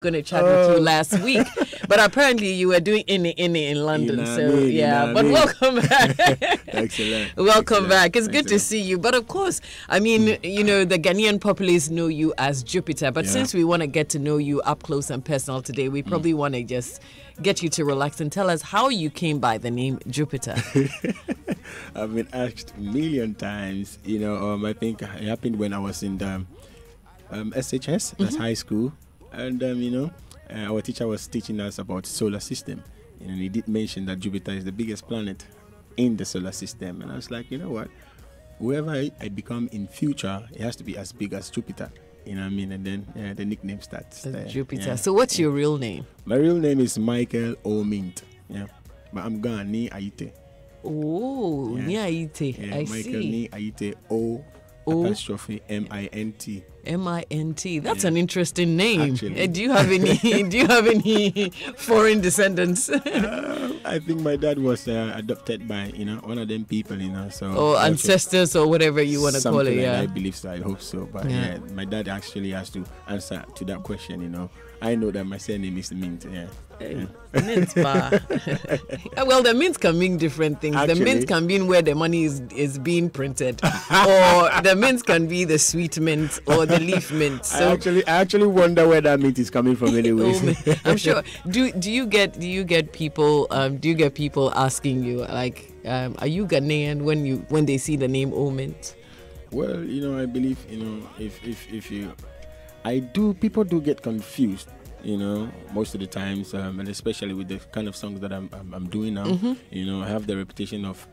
going to chat with you last week, but apparently you were doing in London. But welcome back. Excellent. Welcome back. It's good to see you. But of course, I mean, you know, the Ghanaian populace know you as Jupitar. But since we want to get to know you up close and personal today, we probably want to just get you to relax and tell us how you came by the name Jupitar. I've been asked a million times. You know, I think it happened when I was in the SHS, that's high school. And, you know, our teacher was teaching us about solar system. And he did mention that Jupiter is the biggest planet in the solar system. And I was like, you know what? Whoever I become in future, it has to be as big as Jupiter. You know what I mean? And then the nickname starts there. Jupiter. Yeah. So what's your real name? My real name is Michael Omint. Yeah. But I'm Ghan Ni Aite. Oh, Ni Aite. Yeah, I Michael see. Ni Aite apostrophe MINT. MINT. That's an interesting name. Actually. Do you have any foreign descendants? I think my dad was adopted by one of them people, so ancestors or whatever you want to call it. I believe so. I hope so. But my dad actually has to answer to that question. I know that my surname is Mint. Mint bar. Well, the mint can mean different things. Actually, the mint can mean where the money is being printed, or the mint can be the sweet mint or the leaf mint. So I actually wonder where that mint is coming from. Anyways, I'm sure. Do you get people asking you like, are you Ghanaian when they see the name Omint? Well, I believe if you. People do get confused, most of the times, and especially with the kind of songs that I'm doing now. I have the reputation of,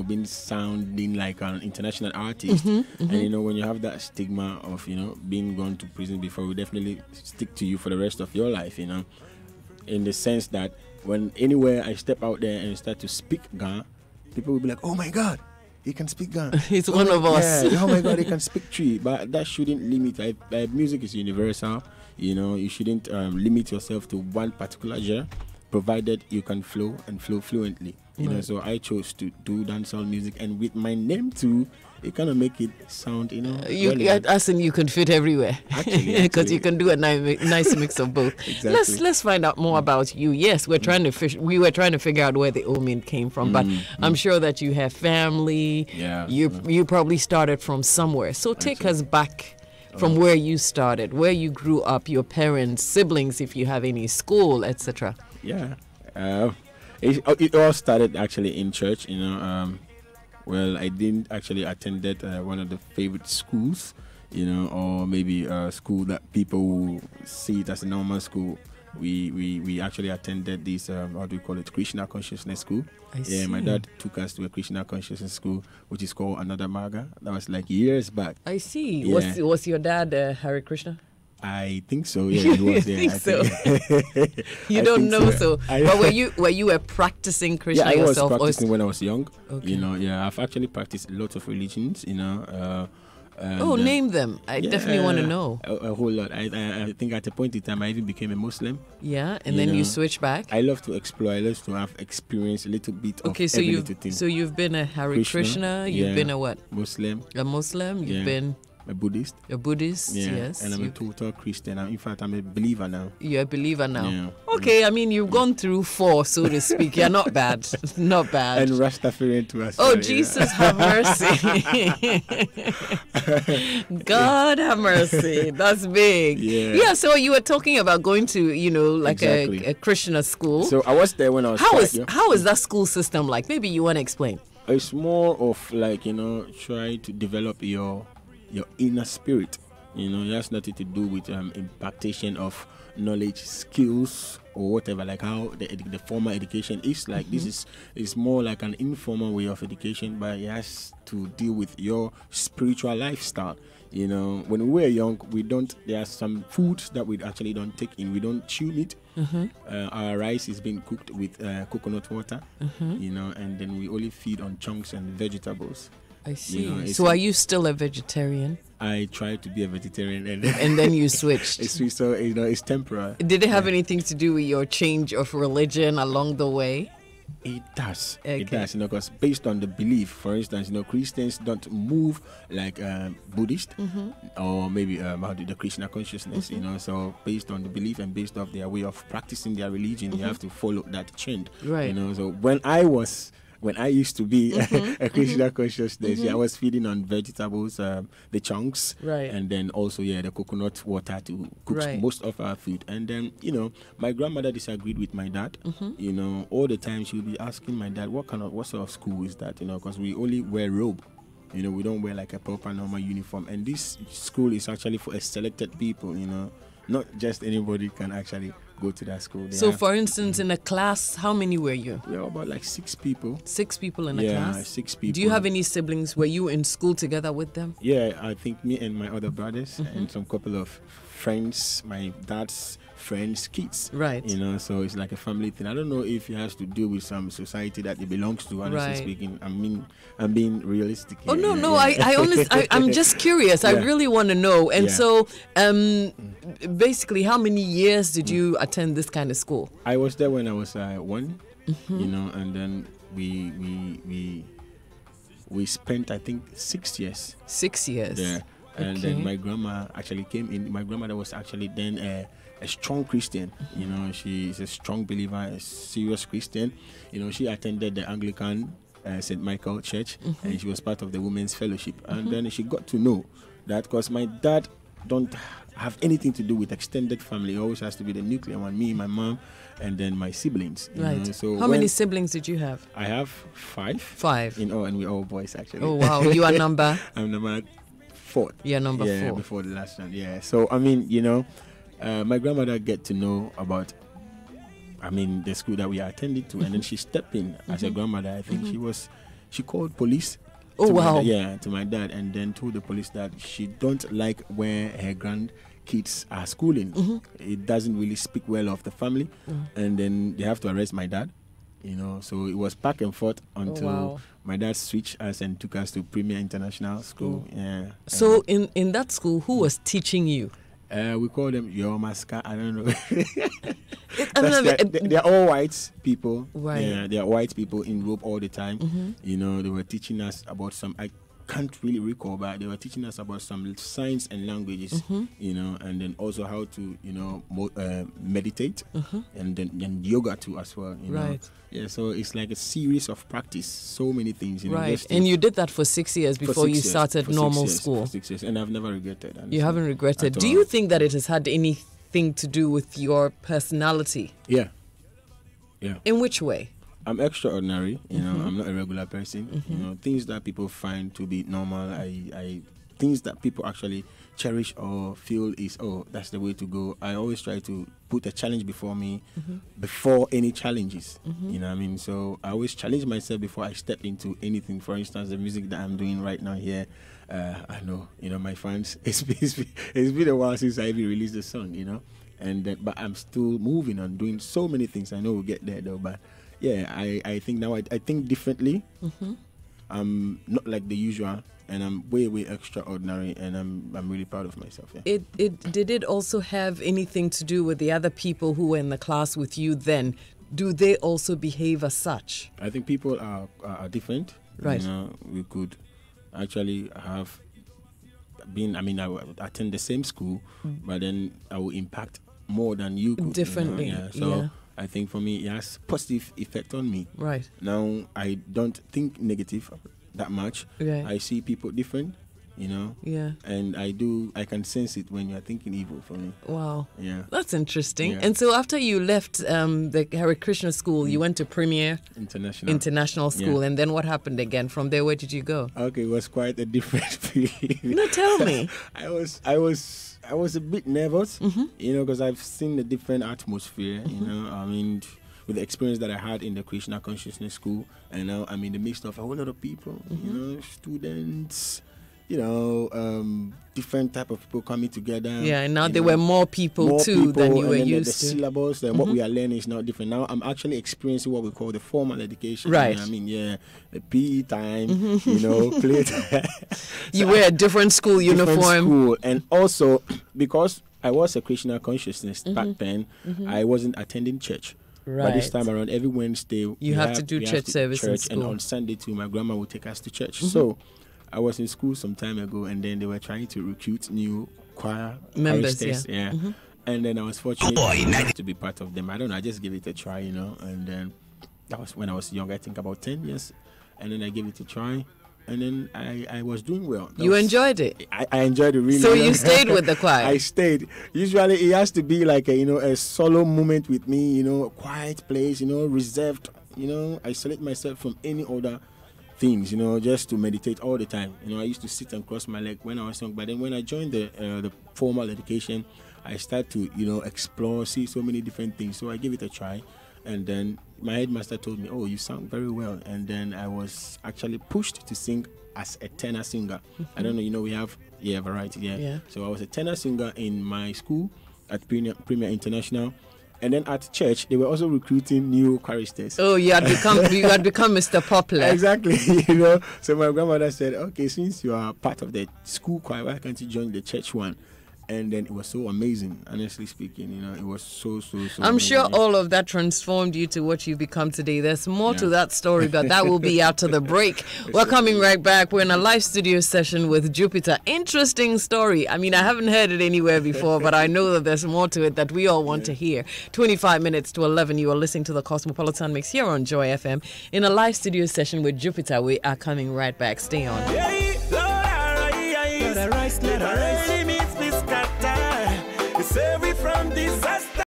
being sounding like an international artist. And, when you have that stigma of, being gone to prison before, we definitely stick to you for the rest of your life, in the sense that when anywhere I step out there and start to speak Ga, people will be like, oh my God, he can speak Ga. He's one of us. Oh my God, he can speak Tree. But that shouldn't limit. Music is universal. You shouldn't limit yourself to one particular genre, provided you can flow and flow fluently. So I chose to do dancehall music, and with my name too, it kind of make it sound, as in you can fit everywhere. Actually, because you can do a nice mix of both. Exactly. Let's find out more about you. Yes, we were trying to figure out where the Omint came from, but I'm sure that you have family. Yeah. You probably started from somewhere. So take us back from where you started, where you grew up, your parents, siblings, if you have any, school, etc. Yeah. It all started actually in church, Well, I didn't actually attended one of the favorite schools, or maybe a school that people see it as a normal school. We actually attended this, how do you call it, Krishna Consciousness School. I see. My dad took us to a Krishna Consciousness School, which is called Another Maga. That was like years back. I see. Yeah. Was your dad Hare Krishna? I think so. Yeah, it was. I think so. You don't know so. But were you a practicing Krishna yourself? I was practicing when I was young. Okay. I've actually practiced lots of religions. Name them. I definitely want to know. A whole lot. I think at a point in time I even became a Muslim. Yeah, and then you switch back. I love to explore. I love to have experience a little bit of so every little thing. So you've been a Hare Krishna. You've been a what? Muslim. A Muslim. You've been a Buddhist. A Buddhist, yes. And I'm a total Christian. In fact, I'm a believer now. You're a believer now? Yeah. Okay, I mean, you've gone through 4, so to speak. You're not bad. Not bad. And Rastafarian to us. Oh, Jesus, have mercy. God have mercy. That's big. Yeah, so you were talking about going to, a Christian school. So I was there when I was How is that school system like? Maybe you want to explain. It's more of like, try to develop your inner spirit. It has nothing to do with impartation of knowledge, skills, or whatever, like how the formal education is like. This is more like an informal way of education, but it has to deal with your spiritual lifestyle. When we were young, there are some foods that we actually don't take in. We don't chew meat. Our rice is being cooked with coconut water, and then we only feed on chunks and vegetables. I see. So are you still a vegetarian? I tried to be a vegetarian, and then you switched. It's temporary. Did it have anything to do with your change of religion along the way? It does. Okay. It does, because based on the belief, for instance, Christians don't move like Buddhist or maybe the Krishna consciousness, so based on the belief and based off their way of practicing their religion, you have to follow that trend. Right. So when I used to be a Krishna consciousness, I was feeding on vegetables, the chunks, right, and then also the coconut water to cook most of our food. And then my grandmother disagreed with my dad. All the time she would be asking my dad, what sort of school is that? Because we only wear robe. We don't wear like a proper normal uniform. And this school is actually for a selected people. Not just anybody can actually go to that school. So, for instance, in a class, how many were you? We were about like 6 people. 6 people in a class? Yeah, 6 people. Do you have any siblings? Were you in school together with them? Yeah, I think me and my other brothers and some couple of friends, my dad's friends' kids. Right. So it's like a family thing. I don't know if it has to do with some society that it belongs to, honestly speaking. I'm being realistic here. Oh, no. I honestly, I'm just curious. I really want to know. And so, basically, how many years did you attend this kind of school? I was there when I was 1, and then we spent, I think, 6 years. 6 years? Yeah. And then my grandma actually came in. My grandmother was actually then a strong Christian. She's a strong believer, a serious Christian. She attended the Anglican St. Michael Church, and she was part of the Women's Fellowship. And then she got to know that, because my dad don't have anything to do with extended family. It always has to be the nuclear one, me, my mom, and then my siblings. Right. So how many siblings did you have? I have 5. 5. In all, and we're all boys, actually. Oh, wow. You are number? I'm number 4. You're number 4. Yeah, before the last one. Yeah. So, my grandmother get to know about, the school that we are attending to, and then she stepped in as a grandmother. I think she called police. Oh, wow. To my dad, and then told the police that she don't like where her grandkids are schooling. It doesn't really speak well of the family, and then they have to arrest my dad. So it was back and forth until my dad switched us and took us to Premier International School. Yeah. So in that school, who was teaching you? We call them Your Maska. I don't know. They're all white people. Right. Yeah, they are white people in robe all the time. They were teaching us about some. I can't really recall, but they were teaching us about some science and languages. And then also how to meditate, and then yoga too as well. Right. Yeah, so it's like a series of practice, so many things. Right, and you did that for 6 years before you started normal school. For 6 years, and I've never regretted. Honestly. You haven't regretted. Do you think that it has had anything to do with your personality? Yeah. In which way? I'm extraordinary. I'm not a regular person. Things that people find to be normal, I things that people actually cherish or feel is, that's the way to go. I always try to put a challenge before me before any challenges. So I always challenge myself before I step into anything. For instance, the music that I'm doing right now here, I know, my fans, it's been a while since I even released the song, and then, but I'm still moving on, doing so many things. I know we'll get there though, but yeah, I think now I think differently. I'm not like the usual, and I'm way extraordinary, and I'm really proud of myself. Yeah. Did it also have anything to do with the other people who were in the class with you then? Do they also behave as such? I think people are different. Right. We could actually have been. I would attend the same school, but then I will impact more than you could. Differently. Yeah. So I think for me, it has positive effect on me. Right. Now, I don't think negative that much. Right. I see people different, Yeah. And I can sense it when you're thinking evil for me. Wow. Yeah. That's interesting. Yeah. And so after you left the Hare Krishna school, you went to Premier International School. Yeah. And then what happened again? From there, where did you go? Okay, it was quite a different period. No, tell me. I was a bit nervous, because I've seen the different atmosphere, with the experience that I had in the Krishna Consciousness School, and now I'm in the midst of a whole lot of people, students, different type of people coming together. Yeah, and now there were more people than you were used the to. syllabus and what we are learning is now different. Now I'm actually experiencing what we call the formal education. Right. The PE time, play time. You wear a different school uniform. School. And also, because I was a Krishna consciousness back then, I wasn't attending church. But this Right. time around, every Wednesday, You have to do church service in and school. on Sunday too, my grandma would take us to church. So I was in school some time ago, and then they were trying to recruit new choir Members, choristers, yeah. And then I was fortunate to be part of them. I don't know, I just gave it a try, and then that was when I was young, I think about 10 years, and then I gave it a try, and then I was doing well. You enjoyed it? I enjoyed it really. So you stayed with the choir? I stayed. Usually it has to be like a solo moment with me, a quiet place, reserved, isolate myself from any other things, just to meditate all the time. I used to sit and cross my leg when I was young, but then when I joined the formal education, I started to, explore, see so many different things. So I gave it a try, and then my headmaster told me, "Oh, you sang very well." And then I was actually pushed to sing as a tenor singer. I don't know, we have variety. Yeah. So I was a tenor singer in my school at Premier International. And then at church, they were also recruiting new choristers. Oh, you had become Mr. Popular. Exactly, So my grandmother said, "Okay, since you are part of the school choir, why can't you join the church one?" And then it was so amazing, honestly speaking. It was so I'm amazing. sure all of that transformed you to what you've become today. There's more to that story, but that will be after the break. We're coming right back. We're in a live studio session with Jupitar. Interesting story. I mean, I haven't heard it anywhere before, but I know that there's more to it that we all want to hear. 25 minutes to 11, you are listening to the Cosmopolitan Mix here on Joy FM in a live studio session with Jupitar. We are coming right back. Stay on. Save me from disaster.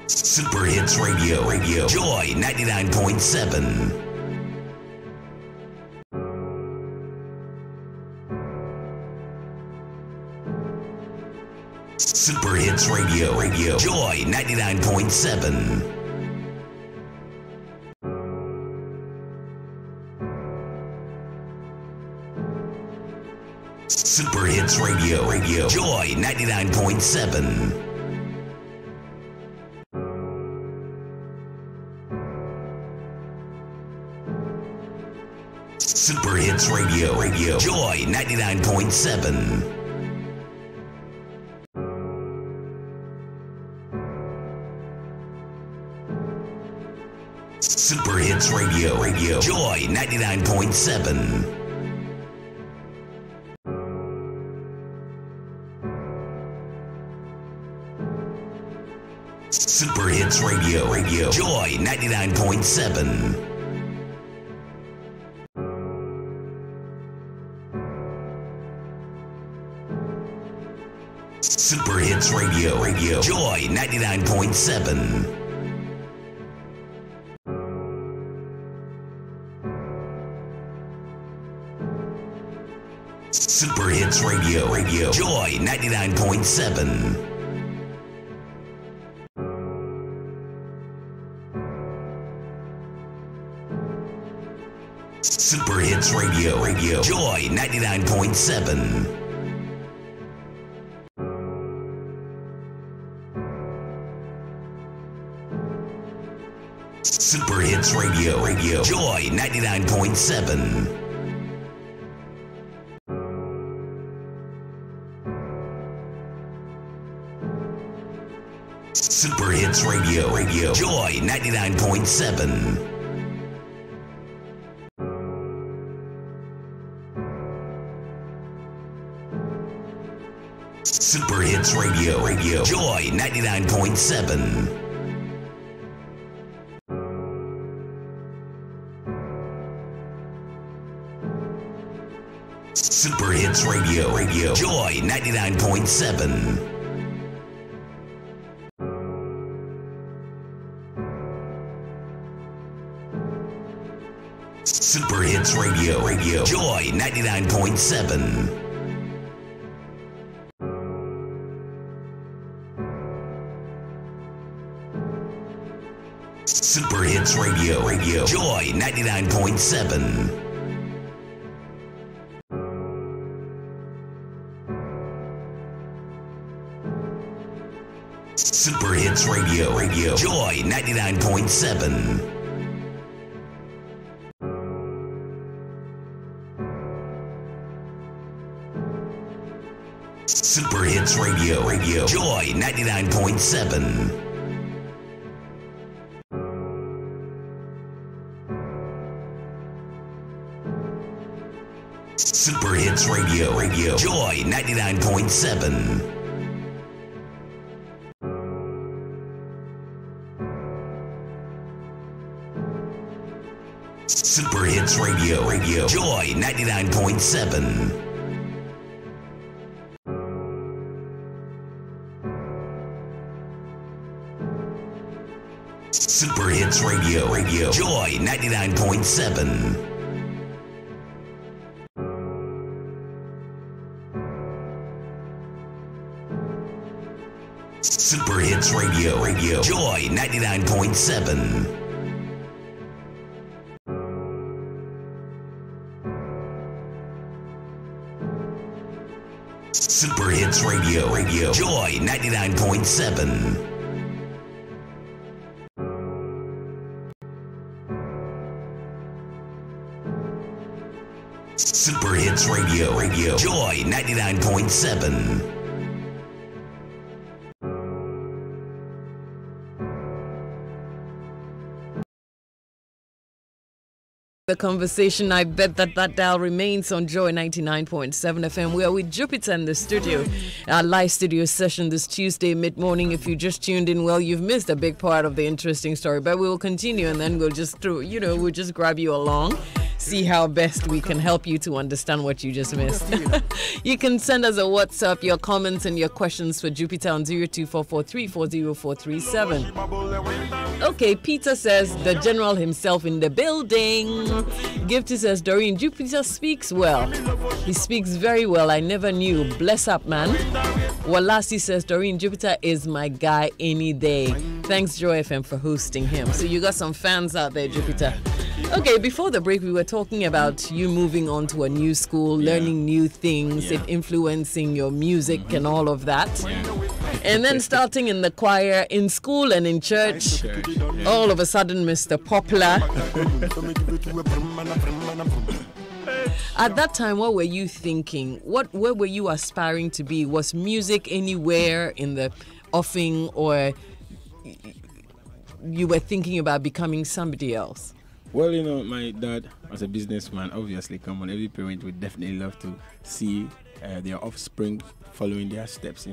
Super Hits Radio, Joy 99.7. Super Hits Radio, Joy 99.7. Super Hits Radio, Joy 99.7. Super Hits Radio, Joy 99.7. Super Hits Radio, Joy 99.7. Super Hits Radio, Joy 99.7. Super Hits Radio, Joy 99.7. Super Hits Radio, Joy 99.7. Super Hits Radio, Joy 99.7. Super Hits Radio, Joy 99.7. Super Hits Radio, Joy 99.7. Super Hits Radio, Joy 99.7. Super Hits Radio, Joy 99.7. Super Hits Radio, Joy 99.7. Super Hits Radio, Joy 99.7. Super Hits Radio, Joy 99.7. Super Hits Radio. Joy 99.7. Super Hits Radio. Joy 99.7. Super Hits Radio. Joy 99.7. Super Hits Radio. Joy 99.7. Super Hits Radio. Joy 99.7. Super Hits Radio. Joy 99.7. Super Hits Radio. Joy 99.7. The conversation, I bet that dial remains on Joy 99.7 FM. We are with Jupitar in the studio, our live studio session this Tuesday mid-morning. If you just tuned in, well, you've missed a big part of the interesting story, but we will continue and then we'll just we'll just grab you along, see how best we can help you to understand what you just missed. You can send us a WhatsApp, your comments and your questions for Jupitar on 02443404337. Okay, Peter says the general himself in the building. Gifty says, Doreen, Jupitar speaks well. He speaks very well. I never knew. Bless up, man. Walasi says, Doreen, Jupitar is my guy any day. Thanks, Joy FM, for hosting him. So you got some fans out there, Jupitar. Okay, before the break, we were talking about you moving on to a new school, learning new things, it influencing your music and all of that. And then starting in the choir, in school and in church, all of a sudden, Mr. Popular. At that time, what were you thinking? Where were you aspiring to be? Was music anywhere in the offing, or you were thinking about becoming somebody else? Well, my dad, as a businessman, obviously, come on, every parent would definitely love to see their offspring following their steps,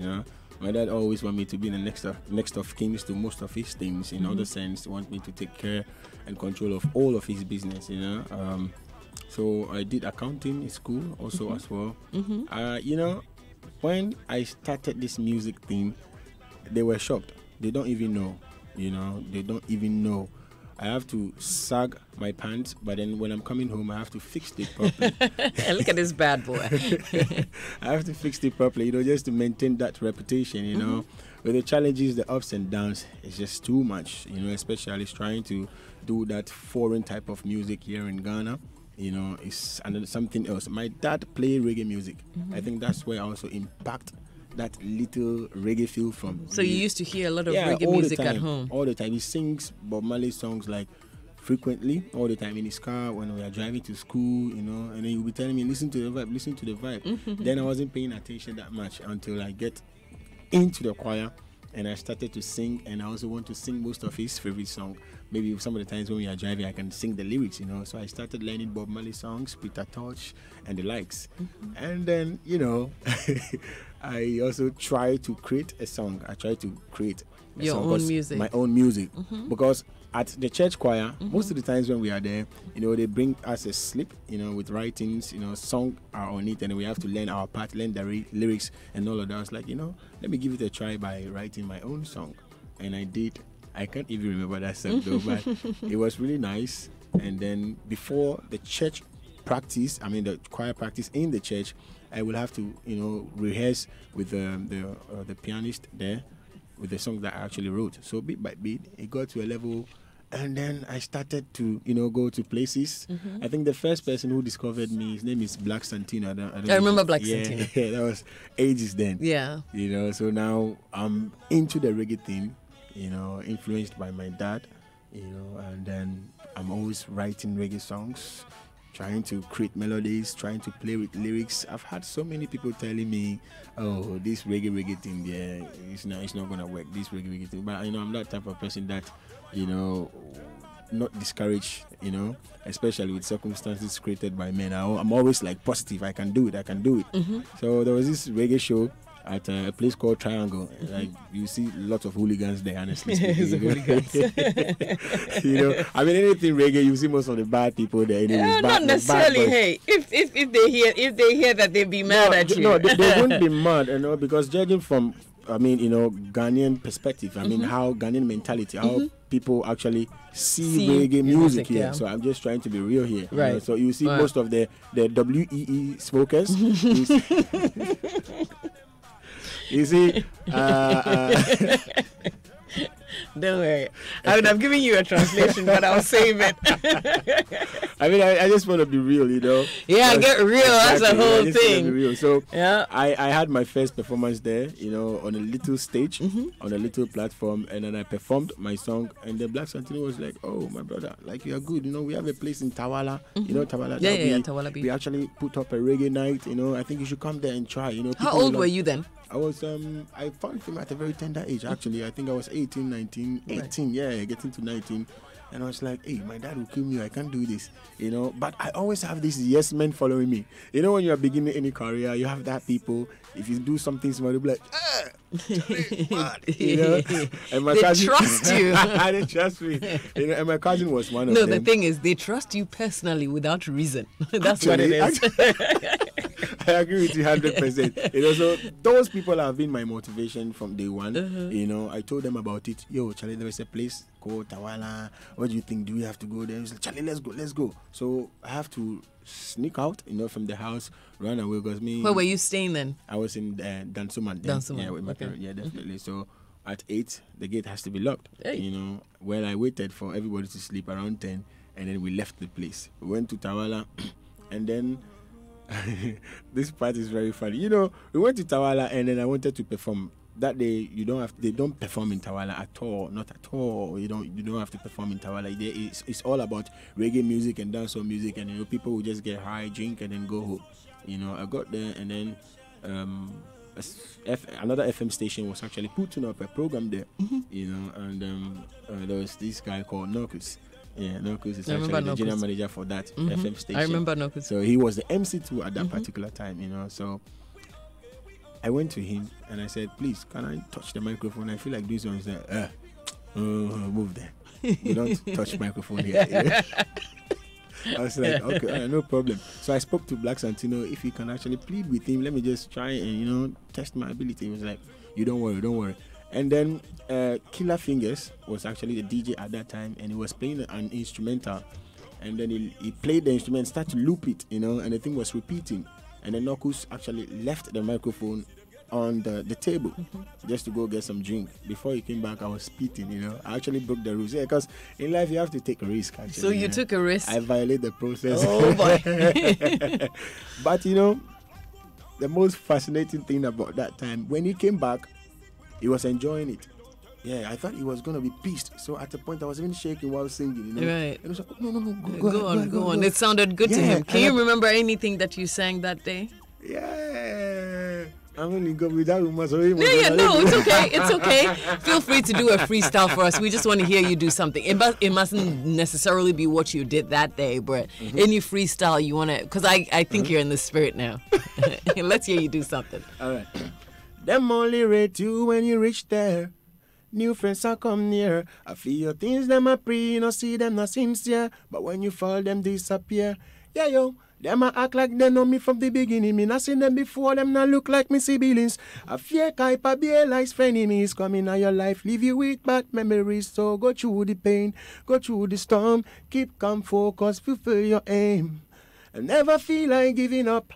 My dad always wanted me to be the next of kings to most of his things, in other sense, want me to take care and control of all of his business, So I did accounting in school also as well. When I started this music thing, they were shocked. They don't even know, they don't even know. I have to sag my pants, but then when I'm coming home, I have to fix it properly. Look at this bad boy. I have to fix it properly, just to maintain that reputation, With the challenges, the ups and downs, it's just too much, especially trying to do that foreign type of music here in Ghana. It's something else. My dad played reggae music. I think that's where I also impact that little reggae feel from. So you used to hear a lot of reggae music at home? All the time. He sings Bob Marley songs like frequently, all the time in his car when we are driving to school, and then he'll be telling me, listen to the vibe. Then I wasn't paying attention that much until I get into the choir and I started to sing, and I also want to sing most of his favorite song. Maybe some of the times when we are driving, I can sing the lyrics, So I started learning Bob Marley songs, Peter Tosh, and the likes. And then, I also try to create a song. I try to create your own music. My own music. Because at the church choir, most of the times when we are there, they bring us a slip, with writings, song are on it, and we have to learn our part, learn the lyrics and all of that. I was like, let me give it a try by writing my own song. And I did. I can't even remember that song though, but it was really nice. And then before the church practice, the choir practice in the church, I will have to, rehearse with the pianist there with the song that I actually wrote. So bit by bit, it got to a level, and then I started to, go to places. I think the first person who discovered me, his name is Black Santino. I remember Black Santino. Yeah, that was ages then. Yeah. So now I'm into the reggae thing, influenced by my dad, and then I'm always writing reggae songs, trying to create melodies, trying to play with lyrics. I've had so many people telling me, "Oh, this reggae thing, yeah, it's not gonna work. This reggae thing." But I'm that type of person that, not discouraged, especially with circumstances created by men. I'm always like positive. I can do it. Mm-hmm. So there was this reggae show at a place called Triangle. Like, you see lots of hooligans there, honestly speaking. I mean, anything reggae, you see most of the bad people there. Anyways, not necessarily. Hey, if they hear that, they'd be mad at you. No, they wouldn't be mad, because judging from, Ghanaian perspective, how Ghanaian mentality, how people actually see reggae music here. Yeah. So I'm just trying to be real here. Right. So you see most of the WEE smokers. You see, don't worry. I would have given you a translation, but I'll save it. I just want to be real, Yeah, get real. That's the whole thing. Be real. So yeah, I had my first performance there, on a little stage, on a little platform, and then I performed my song, and the Black Santino was like, "Oh, my brother, like, you are good. We have a place in Tawala. Tawala. Yeah, Tawala Beach. We actually put up a reggae night. I think you should come there and try. How old were you then? I was I found him at a very tender age, actually. I think I was 18, 19, 18, getting to 19. And I was like, hey, my dad will kill me. I can't do this, But I always have these yes men following me. When you are beginning any career, you have that people. If you do something small, they'll be like, And my cousin, trust you. They trust me. And my cousin was one of them. No, the thing is, they trust you personally without reason. That's what it is. I agree with you 100%. So those people have been my motivation from day one. I told them about it. Yo, Charlie, there is a place called Tawala. What do you think? Do we have to go there? Like, Charlie, let's go. So I have to sneak out, from the house, run away, because me. Where were you staying then? I was in Dansuman. Dansuman. Yeah, with my parents. Yeah, definitely. So at 8, the gate has to be locked. Hey. Well, I waited for everybody to sleep around 10, and then we left the place. We went to Tawala, and then this part is very funny. We went to Tawala, and then I wanted to perform. That day, they don't perform in Tawala at all, not at all. You don't have to perform in Tawala. It's all about reggae music and dancehall music, and people will just get high, drink, and then go home. I got there, and then another FM station was actually putting up a program there, and there was this guy called Nokus. Yeah, Nokus is actually the general manager for that FM station. I remember Nokus. So he was the MC too at that particular time, So I went to him and I said, "Please, can I touch the microphone? I feel like doing something." He said, move there. You don't touch microphone here." I was like, okay, no problem. So I spoke to Black Santino, if he can actually plead with him, let me just try and, test my ability. He was like, "You don't worry. And then Killer Fingers was actually the DJ at that time, and he was playing an instrumental. And then he played the instrument, started to loop it, and the thing was repeating. And then Nokus actually left the microphone on the table just to go get some drink. Before he came back, I was spitting, I actually broke the rules. Yeah, because in life you have to take a risk, actually. So you took a risk? I violated the process. Oh, boy. But, the most fascinating thing about that time, when he came back, he was enjoying it. Yeah, I thought he was going to be pissed. So at the point, I was even shaking while singing, Right. And he was like, no, go on. It sounded good to him. Can you remember anything that you sang that day? Yeah. I'm only going with that woman. So no, it's okay. It's okay. Feel free to do a freestyle for us. We just want to hear you do something. It mustn't necessarily be what you did that day, but any freestyle you want to, because I think you're in the spirit now. Let's hear you do something. All right. Them only rate you when you reach there. New friends are come near. I feel your things, them are pre, no see them not sincere. But when you fall, them disappear. Yeah, yo, them a act like they know me from the beginning. Me not seen them before, them not look like me siblings. A fake hype, a be like frenemies. Coming in your life, leave you with bad memories. So go through the pain, go through the storm. Keep calm, focus, fulfill your aim. And never feel like giving up.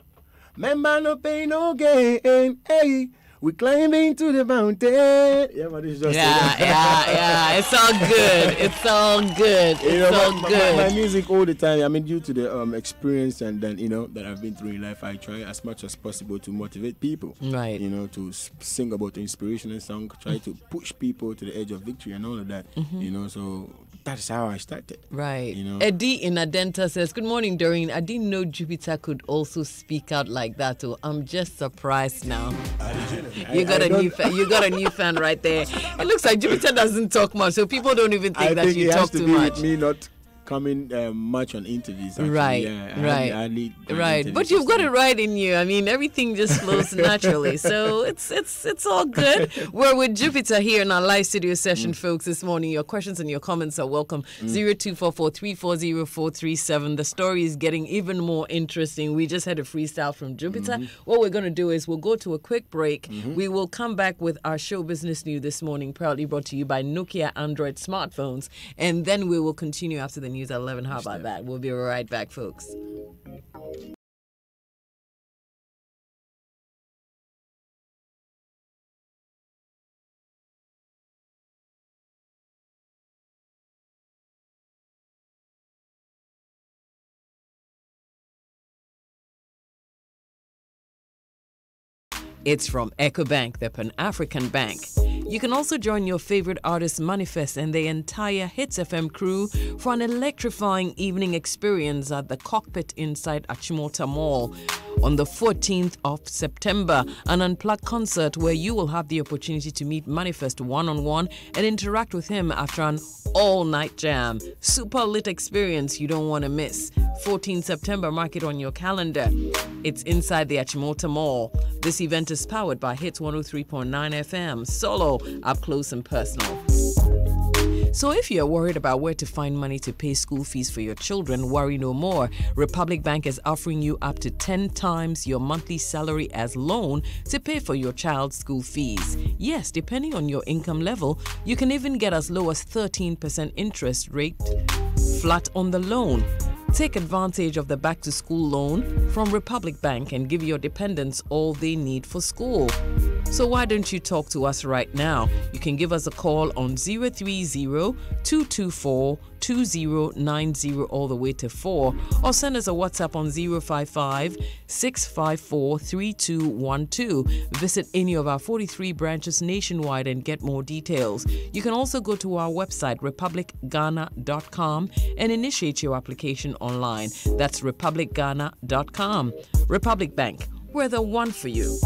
Remember, no pain, no gain. Hey. We climbing to the mountain. Yeah, but it's just yeah. It's all good. It's all good. It's all good. My music all the time. I mean, due to the experience and then that I've been through in life, I try as much as possible to motivate people. Right. To sing about the inspirational song, try to push people to the edge of victory and all of that. So that's how I started. Right. You know? Eddie in Adenta says, "Good morning, Doreen. I didn't know Jupiter could also speak out like that. Oh, I'm just surprised now." You got a new fan right there. It looks like Jupiter doesn't talk much, so people don't even think that you talk too much. Me not coming much on interviews. Actually. Right, yeah, right, I need right. But you've got it right in you. I mean, everything just flows naturally, so it's all good. We're with Jupiter here in our live studio session, folks. This morning, your questions and your comments are welcome. 0244340437. The story is getting even more interesting. We just had a freestyle from Jupiter. What we're going to do is we'll go to a quick break. We will come back with our show business news this morning, proudly brought to you by Nokia Android smartphones, and then we will continue after the news at 11. How about that? We'll be right back, folks. It's from EcoBank, the Pan-African Bank. You can also join your favorite artist Manifest and the entire Hits FM crew for an electrifying evening experience at the Cockpit inside Achimota Mall on the 14th of September, an unplugged concert where you will have the opportunity to meet Manifest one-on-one and interact with him after an all-night jam. Super lit experience you don't want to miss. 14th September, mark it on your calendar. It's inside the Achimota Mall. This event is powered by Hits 103.9 FM, solo, up close and personal. So if you're worried about where to find money to pay school fees for your children, worry no more. Republic Bank is offering you up to 10 times your monthly salary as loan to pay for your child's school fees. Yes, depending on your income level, you can even get as low as 13% interest rate flat on the loan. Take advantage of the back-to-school loan from Republic Bank and give your dependents all they need for school. So why don't you talk to us right now? You can give us a call on 030-224-2090 all the way to 4, or send us a WhatsApp on 055-654-3212. Visit any of our 43 branches nationwide and get more details. You can also go to our website, republicghana.com, and initiate your application online. That's republicghana.com. Republic Bank, we're the one for you.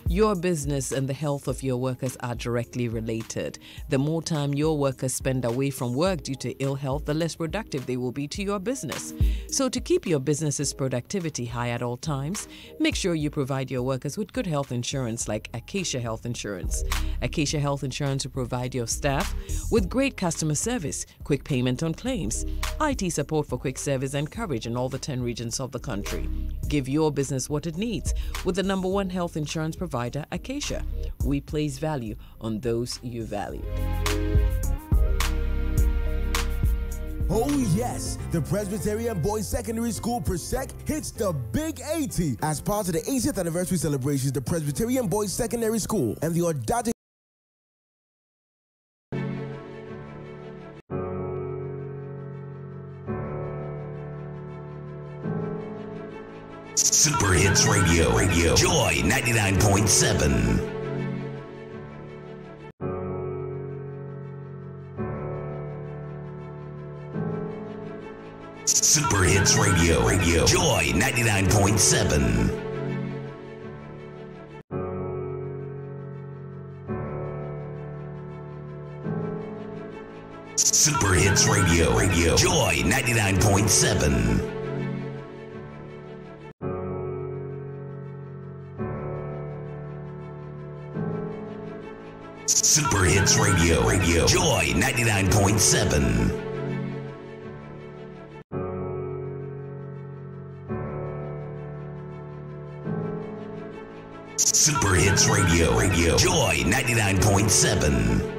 Your business and the health of your workers are directly related. The more time your workers spend away from work due to ill health, the less productive they will be to your business. So to keep your business's productivity high at all times, make sure you provide your workers with good health insurance like Acacia Health Insurance. Acacia Health Insurance will provide your staff with great customer service, quick payment on claims, IT support for quick service and coverage in all the 10 regions of the country. Give your business what it needs with the #1 health insurance provider, Acacia. We place value on those you value. Oh yes, the Presbyterian Boys Secondary School Persec hits the big 80 as part of the 80th anniversary celebrations. The Presbyterian Boys Secondary School and the Audacity Super Hits Radio. Joy 99.7. Super Hits Radio. Joy 99.7. Super Hits Radio. Joy 99.7. Super Hits Radio. Joy 99.7. Super Hits Radio. Joy 99.7.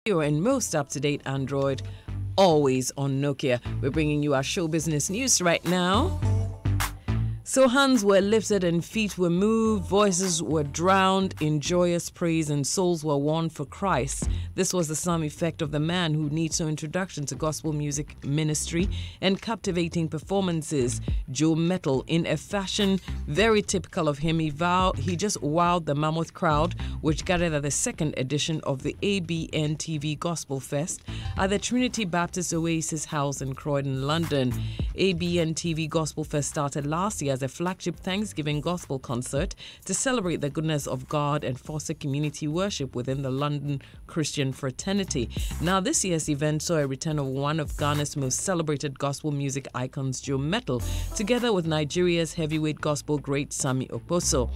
And most up-to-date Android, always on Nokia. We're bringing you our show business news right now. So hands were lifted and feet were moved, voices were drowned in joyous praise and souls were won for Christ. This was the psalm effect of the man who needs no introduction to gospel music ministry and captivating performances, Joe Metal, in a fashion very typical of him. He just wowed the mammoth crowd, which gathered at the second edition of the ABN TV Gospel Fest at the Trinity Baptist Oasis House in Croydon, London. ABN TV Gospel Fest started last year as a flagship Thanksgiving gospel concert to celebrate the goodness of God and foster community worship within the London Christian fraternity. Now, this year's event saw a return of one of Ghana's most celebrated gospel music icons, Joe Metal, together with Nigeria's heavyweight gospel great Sammy Okposo,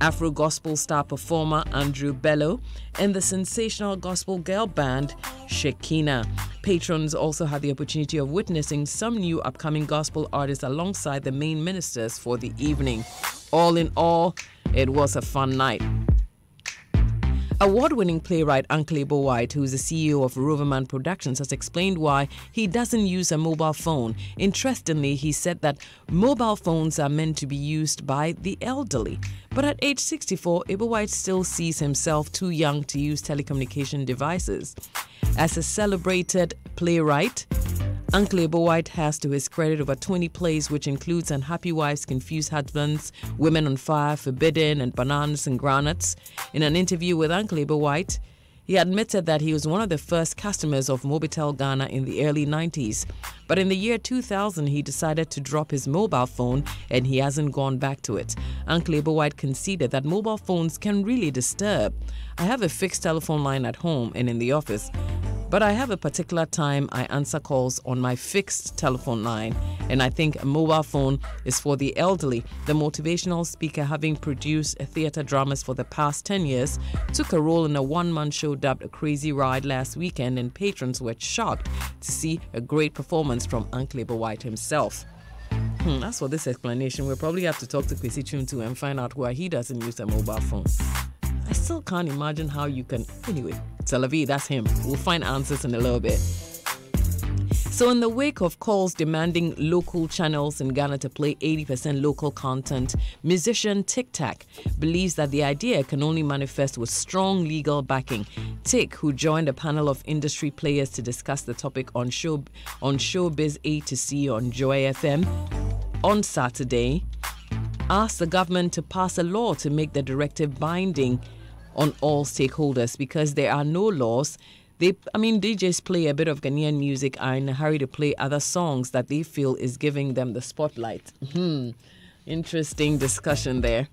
Afro gospel star performer Andrew Bello, and the sensational gospel girl band Shekinah. Patrons also had the opportunity of witnessing some new upcoming gospel artists alongside the main ministers for the evening. All in all, it was a fun night. Award-winning playwright Uncle Ebo White, who is the CEO of Roverman Productions, has explained why he doesn't use a mobile phone. Interestingly, he said that mobile phones are meant to be used by the elderly. But at age 64, Ebo White still sees himself too young to use telecommunication devices. As a celebrated playwright, Uncle Ebo White has to his credit over 20 plays, which includes Unhappy Wives, Confused Husbands, Women on Fire, Forbidden, and Bananas and Groundnuts. In an interview with Uncle Ebo White, he admitted that he was one of the first customers of Mobitel Ghana in the early 90s. But in the year 2000, he decided to drop his mobile phone and he hasn't gone back to it. Uncle Ebo White conceded that mobile phones can really disturb. I have a fixed telephone line at home and in the office, but I have a particular time I answer calls on my fixed telephone line, and I think a mobile phone is for the elderly. The motivational speaker, having produced theatre dramas for the past 10 years, took a role in a one-man show dubbed A Crazy Ride last weekend, and patrons were shocked to see a great performance from Uncle Ebo White himself. As for this explanation, we'll probably have to talk to Kwesi Chuntu and find out why he doesn't use a mobile phone. I still can't imagine how you can. Anyway, Tel Aviv, that's him. We'll find answers in a little bit. So in the wake of calls demanding local channels in Ghana to play 80% local content, musician Tic Tac believes that the idea can only manifest with strong legal backing. Tic, who joined a panel of industry players to discuss the topic on Showbiz A to C on Joy FM on Saturday, asked the government to pass a law to make the directive binding on all stakeholders because there are no laws. DJs play a bit of Ghanaian music are in a hurry to play other songs that they feel is giving them the spotlight. Interesting discussion there.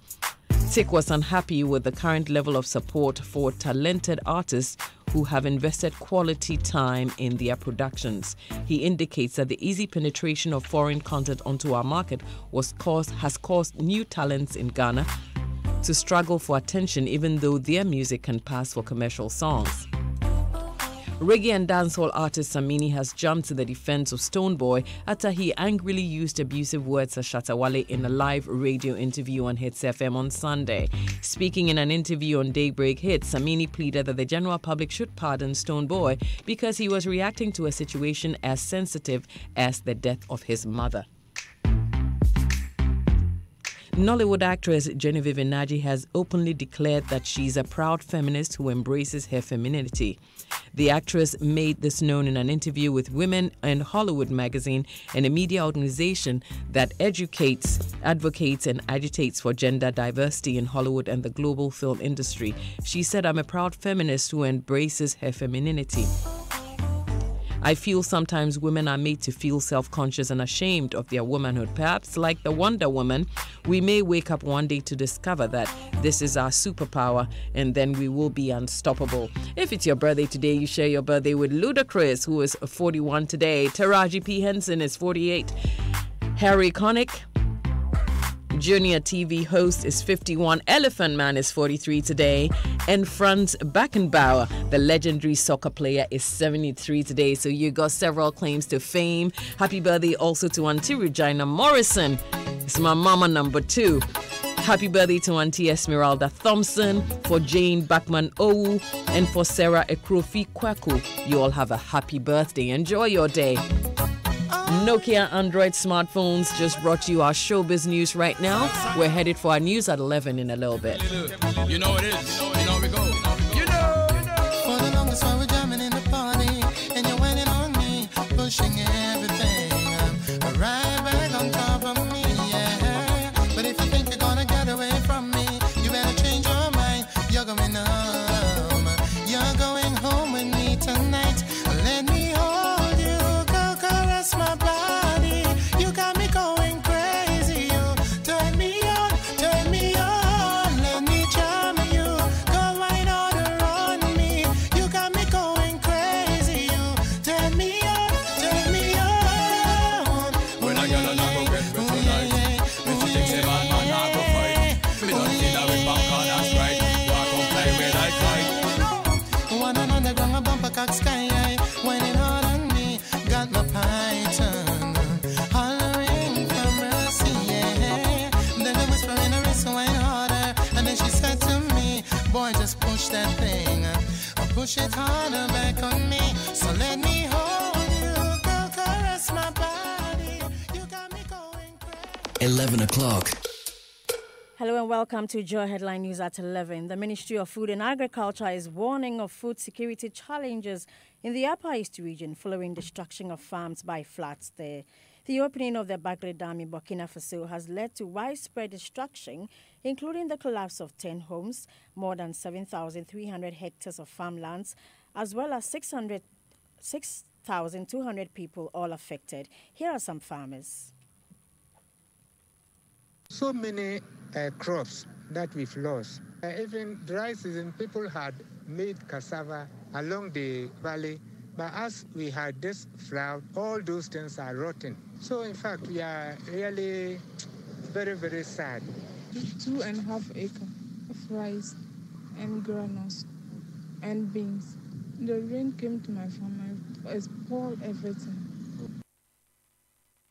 Tic was unhappy with the current level of support for talented artists who have invested quality time in their productions. He indicates that the easy penetration of foreign content onto our market has caused new talents in Ghana to struggle for attention, even though their music can pass for commercial songs. Reggae and dancehall artist Samini has jumped to the defense of Stonebwoy after he angrily used abusive words as Shatawale in a live radio interview on Hits FM on Sunday. Speaking in an interview on Daybreak Hits, Samini pleaded that the general public should pardon Stonebwoy because he was reacting to a situation as sensitive as the death of his mother. Nollywood actress Genevieve Nnaji has openly declared that she's a proud feminist who embraces her femininity. The actress made this known in an interview with Women in Hollywood magazine, and a media organization that educates, advocates, and agitates for gender diversity in Hollywood and the global film industry. She said, "I'm a proud feminist who embraces her femininity. I feel sometimes women are made to feel self-conscious and ashamed of their womanhood. Perhaps like the Wonder Woman, we may wake up one day to discover that this is our superpower and then we will be unstoppable." If it's your birthday today, you share your birthday with Ludacris, who is 41 today. Taraji P. Henson is 48. Harry Connick, Junior TV host, is 51. Elephant Man is 43 today. And Franz Beckenbauer, the legendary soccer player, is 73 today. So you got several claims to fame. Happy birthday also to Auntie Regina Morrison. It's my mama number 2. Happy birthday to Auntie Esmeralda Thompson, for Jane Bachman Owu, and for Sarah Ekrofi Kwaku. You all have a happy birthday. Enjoy your day. Nokia Android smartphones just brought you our showbiz news right now. We're headed for our news at 11 in a little bit. You know it is. You know we go. You know. For the longest while we're jamming in the party, and you're whining on me, pushing everything. Right back on top of me, yeah. But if you think you're gonna get away from me, you better change your mind. You're going home. You're going home with me tonight. Let me hold you, go caress my body. You got me going crazy. You turn me on, turn me on. Let me charm you, go right on around me. You got me going crazy. You turn me on, turn me on. When I get on, I go get me tonight. When she takes a man, I go fight. Me don't see that we back on us right. Walk on play with I fight. One on the ground, a bumper cock sky high, whining hard on me, got my python, hollering for mercy, yeah. Then they whisper in her wrist, whine harder, and then she said to me, boy, just push that thing, or push it harder back on me, so let me hold you, go caress my body, you got me going crazy. 11 o'clock. Hello and welcome to Joy Headline News at 11. The Ministry of Food and Agriculture is warning of food security challenges in the Upper East region following destruction of farms by floods there. The opening of the Bagre Dam in Burkina Faso has led to widespread destruction, including the collapse of 10 homes, more than 7,300 hectares of farmlands, as well as 6,200 people all affected. Here are some farmers. So many crops that we've lost. Even dry season, people had made cassava along the valley, but as we had this flood, all those things are rotten. So in fact, we are really very, very sad. 2.5 acres of rice and granules and beans. The rain came to my farm and spoiled everything.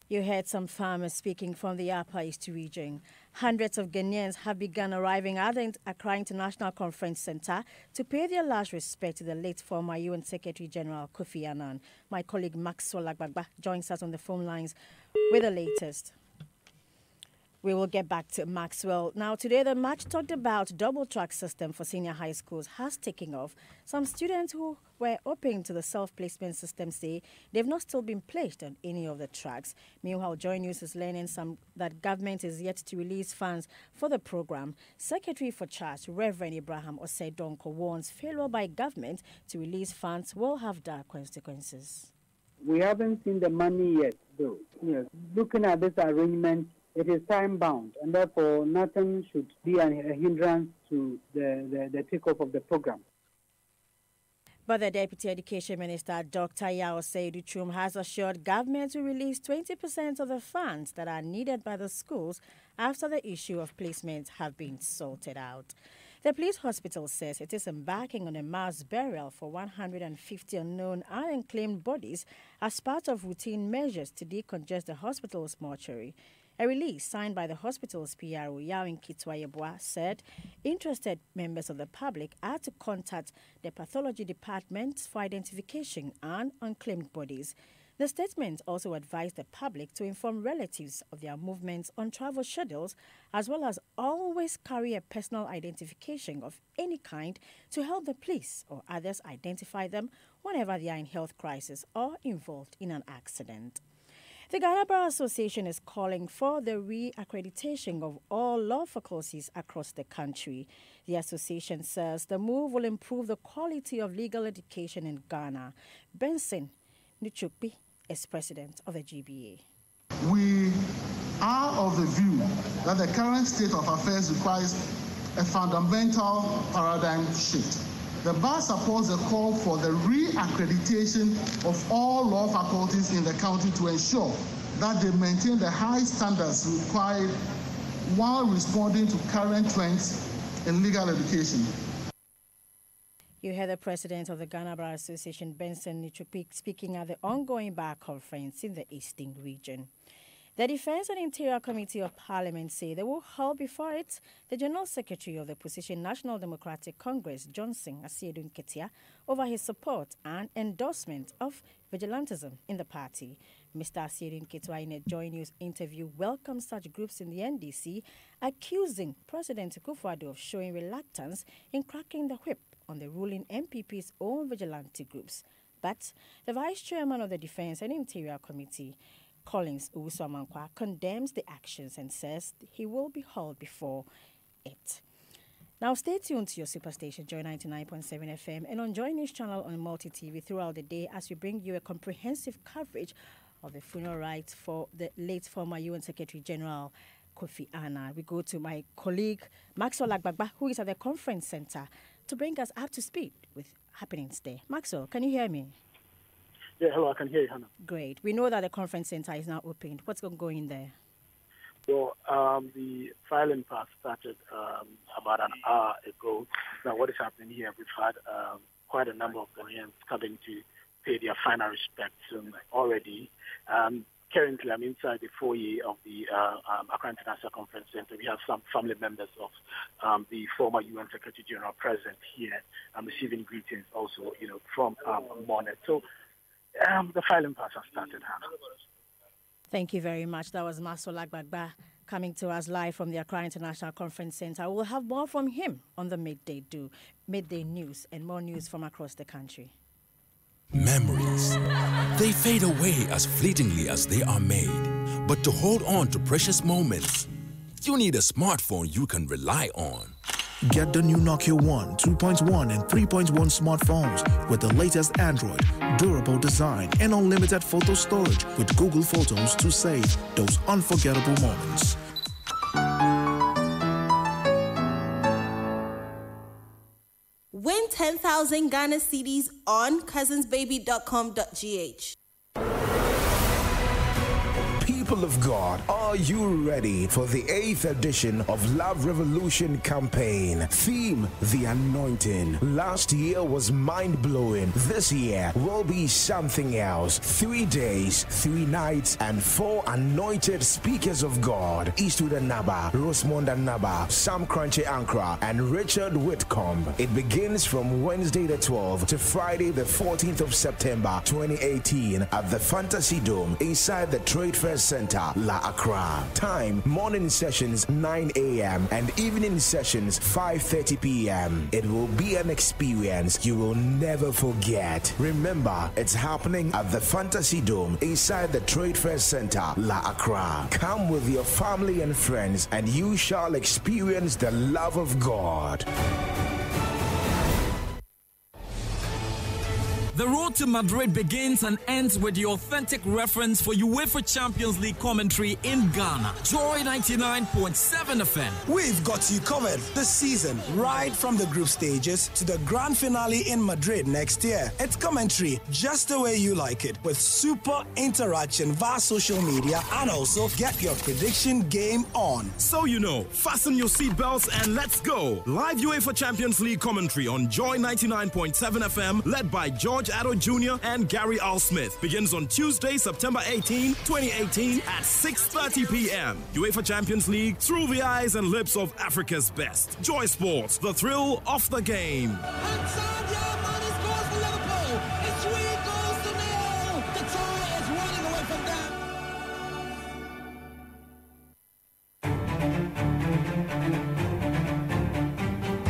You heard some farmers speaking from the Upper East region. Hundreds of Ghanaians have begun arriving at the Accra International Conference Center to pay their last respect to the late former UN Secretary General Kofi Annan. My colleague Maxwell Agbagba joins us on the phone lines with the latest. We will get back to Maxwell. Now, today the match talked about double track system for senior high schools has taken off. Some students who were open to the self-placement system say they've not still been placed on any of the tracks. Meanwhile, Joy News is learning that government is yet to release funds for the program. Secretary for Charge, Reverend Abraham Osei-Donko, warns failure by government to release funds will have dire consequences. We haven't seen the money yet, though. Yes, looking at this arrangement, it is time-bound, and therefore nothing should be a hindrance to the take-off of the program. But the Deputy Education Minister, Dr. Yao Seidu-Chum, has assured government to release 20% of the funds that are needed by the schools after the issue of placement have been sorted out. The police hospital says it is embarking on a mass burial for 150 unknown unclaimed bodies as part of routine measures to decongest the hospital's mortuary. A release signed by the hospital's PRO, Yawin Kitwayebwa, said interested members of the public are to contact the pathology department for identification and unclaimed bodies. The statement also advised the public to inform relatives of their movements on travel schedules, as well as always carry a personal identification of any kind to help the police or others identify them whenever they are in health crisis or involved in an accident. The Ghana Bar Association is calling for the re-accreditation of all law faculties across the country. The association says the move will improve the quality of legal education in Ghana. Benson Nuchukbi is president of the GBA. We are of the view that the current state of affairs requires a fundamental paradigm shift. The bar supports the call for the re-accreditation of all law faculties in the county to ensure that they maintain the high standards required while responding to current trends in legal education. You heard the president of the Ghana Bar Association, Benson Nichupi, speaking at the ongoing bar conference in the Eastern region. The Defense and Interior Committee of Parliament say they will hold before it the General Secretary of the opposition National Democratic Congress, Johnson Asiedu Nketia, over his support and endorsement of vigilantism in the party. Mr. Asirin Ketwa, in a Joy News interview, welcomed such groups in the NDC, accusing President Akufo-Addo of showing reluctance in cracking the whip on the ruling MPP's own vigilante groups. But the Vice Chairman of the Defense and Interior Committee, Collins Owusu-Amankwa, condemns the actions and says he will be hauled before it. Now, stay tuned to your superstation, Joy 99.7 FM, and on Joy News channel on Multi-TV throughout the day as we bring you a comprehensive coverage of the funeral rites for the late former UN Secretary General Kofi Annan. We go to my colleague, Maxwell Agbagba, who is at the conference center, to bring us up to speed with happenings there. Maxwell, can you hear me? Yeah, hello, I can hear you, Hannah. Great. We know that the conference center is now opened. What's going on there? So the filing part started about an hour ago. Now, what is happening here, we've had quite a number of Ghanaians coming to pay their final respects already. Currently, I'm inside the foyer of the Accra International Conference Center. We have some family members of the former UN Secretary General present here. I'm receiving greetings also, from Monet. So the filing part has started, Hannah. Thank you very much. That was Maxwell Agbagba coming to us live from the Accra International Conference Center. We'll have more from him on the midday news, and more news from across the country. Memories. They fade away as fleetingly as they are made. But to hold on to precious moments, you need a smartphone you can rely on. Get the new Nokia 1, 2.1 and 3.1 smartphones with the latest Android, durable design and unlimited photo storage with Google Photos to save those unforgettable moments. Win 10,000 Ghana cedis on cousinsbaby.com.gh. People of God, are you ready for the 8th edition of Love Revolution campaign? Theme, The Anointing. Last year was mind-blowing. This year will be something else. 3 days, 3 nights, and 4 anointed speakers of God. Eastwood Anaba, Rosemond Anaba, Sam Crunchy Ankra, and Richard Whitcomb. It begins from Wednesday the 12th to Friday the 14th of September 2018 at the Fantasy Dome inside the Trade Fair Center, La Accra. Time, morning sessions 9 a.m. and evening sessions 5:30 p.m. It will be an experience you will never forget. Remember, it's happening at the Fantasy Dome inside the Trade Fair Center, La Accra. Come with your family and friends and you shall experience the love of God. The road to Madrid begins and ends with the authentic reference for UEFA Champions League commentary in Ghana. Joy 99.7 FM. We've got you covered this season, right from the group stages to the grand finale in Madrid next year. It's commentary just the way you like it, with super interaction via social media, and also get your prediction game on. So fasten your seatbelts and let's go. Live UEFA Champions League commentary on Joy 99.7 FM, led by George Addo Jr. and Gary Al Smith, begins on Tuesday, September 18, 2018 at 6:30 p.m. UEFA Champions League through the eyes and lips of Africa's best. Joy Sports, the thrill of the game.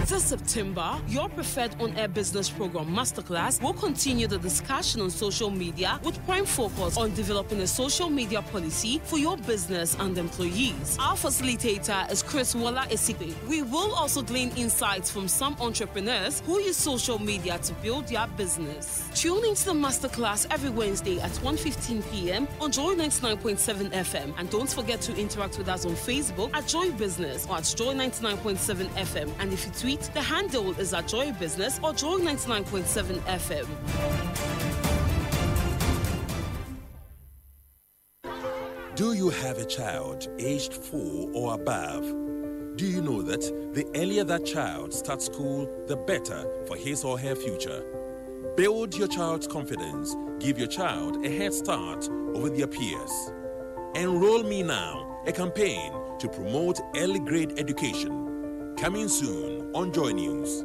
This September, your preferred on-air business program, Masterclass, will continue the discussion on social media with prime focus on developing a social media policy for your business and employees. Our facilitator is Chris Walla Esipe. We will also glean insights from some entrepreneurs who use social media to build their business. Tune into the Masterclass every Wednesday at 1:15 p.m. on Joy 99.7 FM. And don't forget to interact with us on Facebook at Joy Business or at Joy 99.7 FM. And if you tweet, the handle is at Joy Business or Joy 99.7 FM. Do you have a child aged 4 or above? Do you know that the earlier that child starts school, the better for his or her future? Build your child's confidence. Give your child a head start over their peers. Enroll Me Now, a campaign to promote early grade education. Coming soon on Joy News.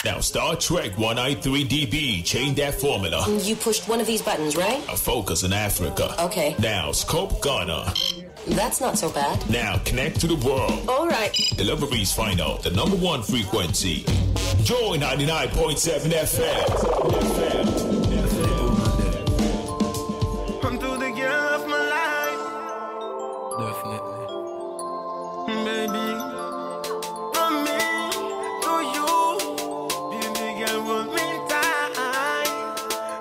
Now, Star Trek 193DB, change that formula. You pushed one of these buttons, right? Focus on Africa. Okay. Now, scope Ghana. That's not so bad. Now, connect to the world. All right. Deliveries find out the #1 frequency. Joy 99.7 FM. Unto the girl of my life. Definitely. Baby, from me to you, baby girl, hold me tight,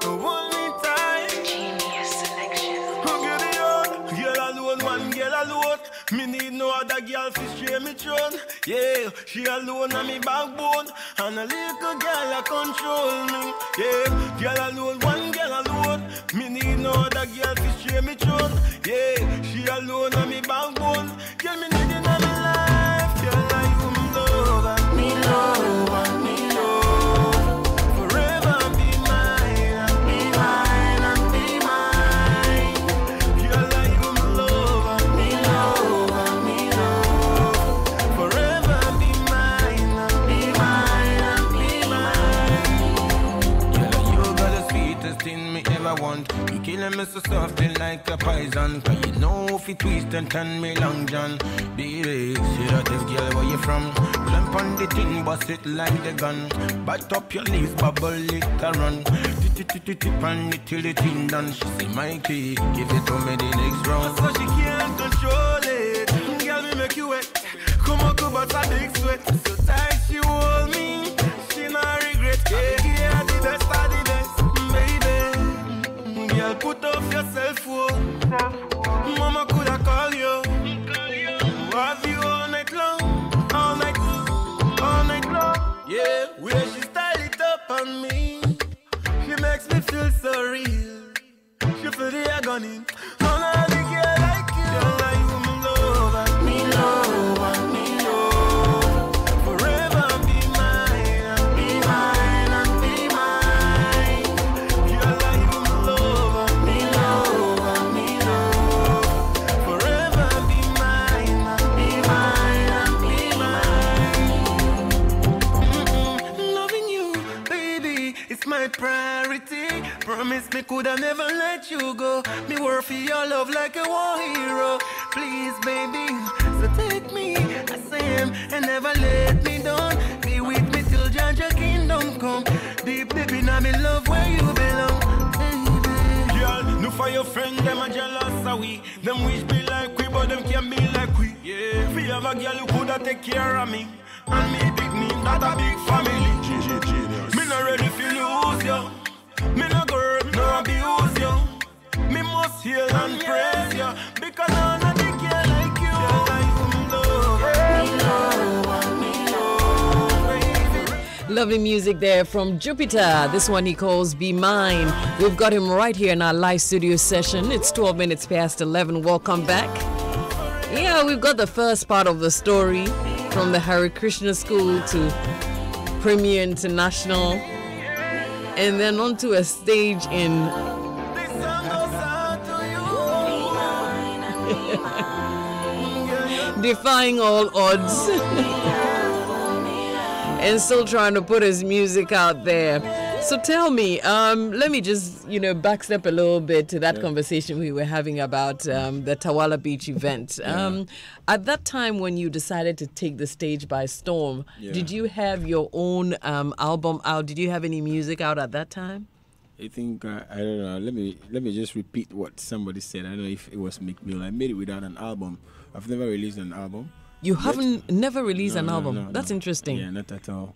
hold me tight. Genius selection. Get it on, girl alone, one girl alone. Me need no other girl to stray me throne. Yeah, she alone on me backbone, and a little girl a control me. Yeah, girl alone, one girl alone. Me need no other girl to stray me throne. Yeah, she alone on me backbone. Girl, me need in my life. Girl, like you me love, me love, me love. Forever be mine, be mine, and be mine. Girl, like you me love, me love, me love. Forever be mine, be mine, and be mine. Girl, you got the sweetest thing me ever want. You killing me so softly like a poison. Cause you know if you twist and turn me long john. Baby, see that this girl where you from? Jump on the thing, bust it like the gun. Bite up your leaves, bubble it a run. Tip on it till the thing done. She say, Mikey, give it to me the next round. So she can't control it. Girl, me make you wet. Come on, go but a big sweat. So tight she hold me. She not regret. Yeah, the best of the best, baby. Girl, put off your cell phone. Mama coulda call you. Have you all night long, all night long. Yeah, where she style it up on me. She makes me feel so real. She feel the agony. All of the girl like you. Girl, like you me love, me love, me love. Forever be mine, be mine, and be mine. Girl, like you me love, me love, me love. Forever be mine, be mine, and be mine. Loving you, baby, it's my priority. Promise me coulda never let you go. Me work for your love like a war hero. Please, baby, so take me as I am and never let me down. Be with me till Jaja kingdom come. Deep, deep in me love where you belong. Girl, no for your friend, them a jealous of we. Them wish be like we, but them can't be like we. Yeah, if you have a girl who coulda take care of me, and me big me, that a big family. Me not ready to lose you. Me no girl, no abuse you. Me must heal and praise you. Because none of the girl like you. Girl, like you me love, me love. Lovely music there from Jupitar. This one he calls Be Mine. We've got him right here in our live studio session. It's 12 minutes past 11. Welcome back. Yeah, we've got the first part of the story from the Hare Krishna School to Premier International, and then onto a stage in defying all odds and still trying to put his music out there. So tell me, let me just, backstep a little bit to that conversation we were having about the Tawala Beach event. At that time when you decided to take the stage by storm, did you have your own album out? Did you have any music out at that time? I think, I don't know, let me just repeat what somebody said. I don't know if it was McMill. I made it without an album. I've never released an album. You haven't never released an album? No, that's interesting. Yeah, not at all.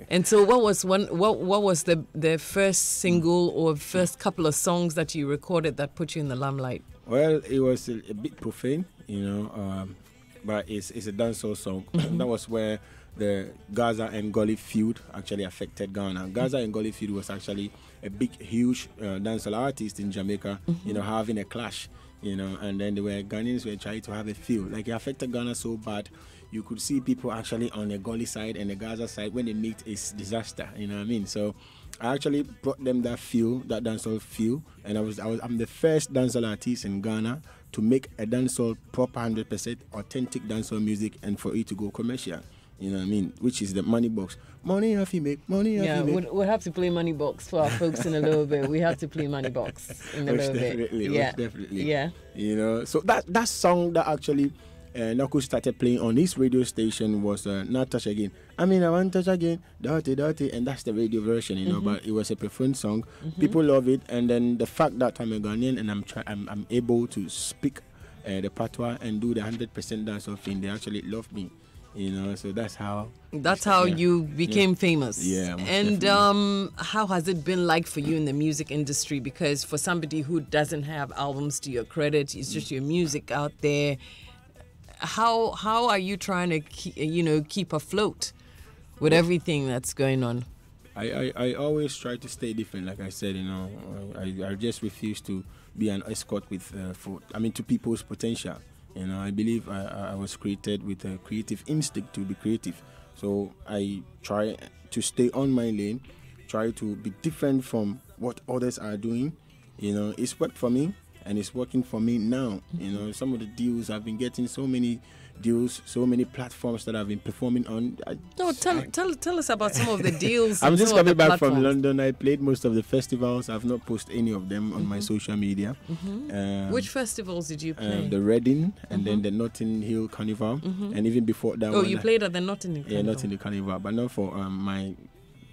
And so what was the first single or first couple of songs that you recorded that put you in the limelight? Well, it was a bit profane, but it's a dancehall song. That was where the Gaza and Gully feud actually affected Ghana. Gaza and Gully feud was actually a big, huge dancehall artist in Jamaica, having a clash, and then Ghanaians were trying to have a feud. Like, it affected Ghana so bad, you could see people actually on the Gully side and the Gaza side. When they meet, it's disaster, you know what I mean? So I actually brought them that dancehall feel, and I'm the first dancehall artist in Ghana to make a dancehall proper 100% authentic dancehall music and for it to go commercial. You know what I mean? Which is the money box. Money have you make, money have you make. We'll have to play Money Box for our folks in a little bit. We have to play Money Box in a little bit. Yeah, definitely. Yeah. You know, so that song that actually Knuckles started playing on this radio station was Not Touch Again. I mean, I want to touch again, dirty, dirty, and that's the radio version, you know. But it was a preferred song. People love it, and then the fact that I'm a Ghanaian and I'm able to speak the patois and do the 100% dancehall thing, they actually love me. You know, so that's how you became famous. Yeah. And how has it been like for you in the music industry? Because for somebody who doesn't have albums to your credit, it's just your music out there. How are you trying to keep afloat with everything that's going on? I always try to stay different. Like I said, you know, I just refuse to be an escort to people's potential. You know, I believe I was created with a creative instinct to be creative. So I try to stay on my lane, try to be different from what others are doing. You know, it's worked for me and it's working for me now. You know, some of the deals I've been getting, so many deals, so many platforms that I've been performing on. Tell us about some of the deals. I'm just coming back from London. I played most of the festivals. I've not posted any of them on my social media. Which festivals did you play? The Reading and then the Notting Hill Carnival, and even before that. Oh, you played at the Notting Hill Carnival? Yeah, Notting Hill Carnival, but not for my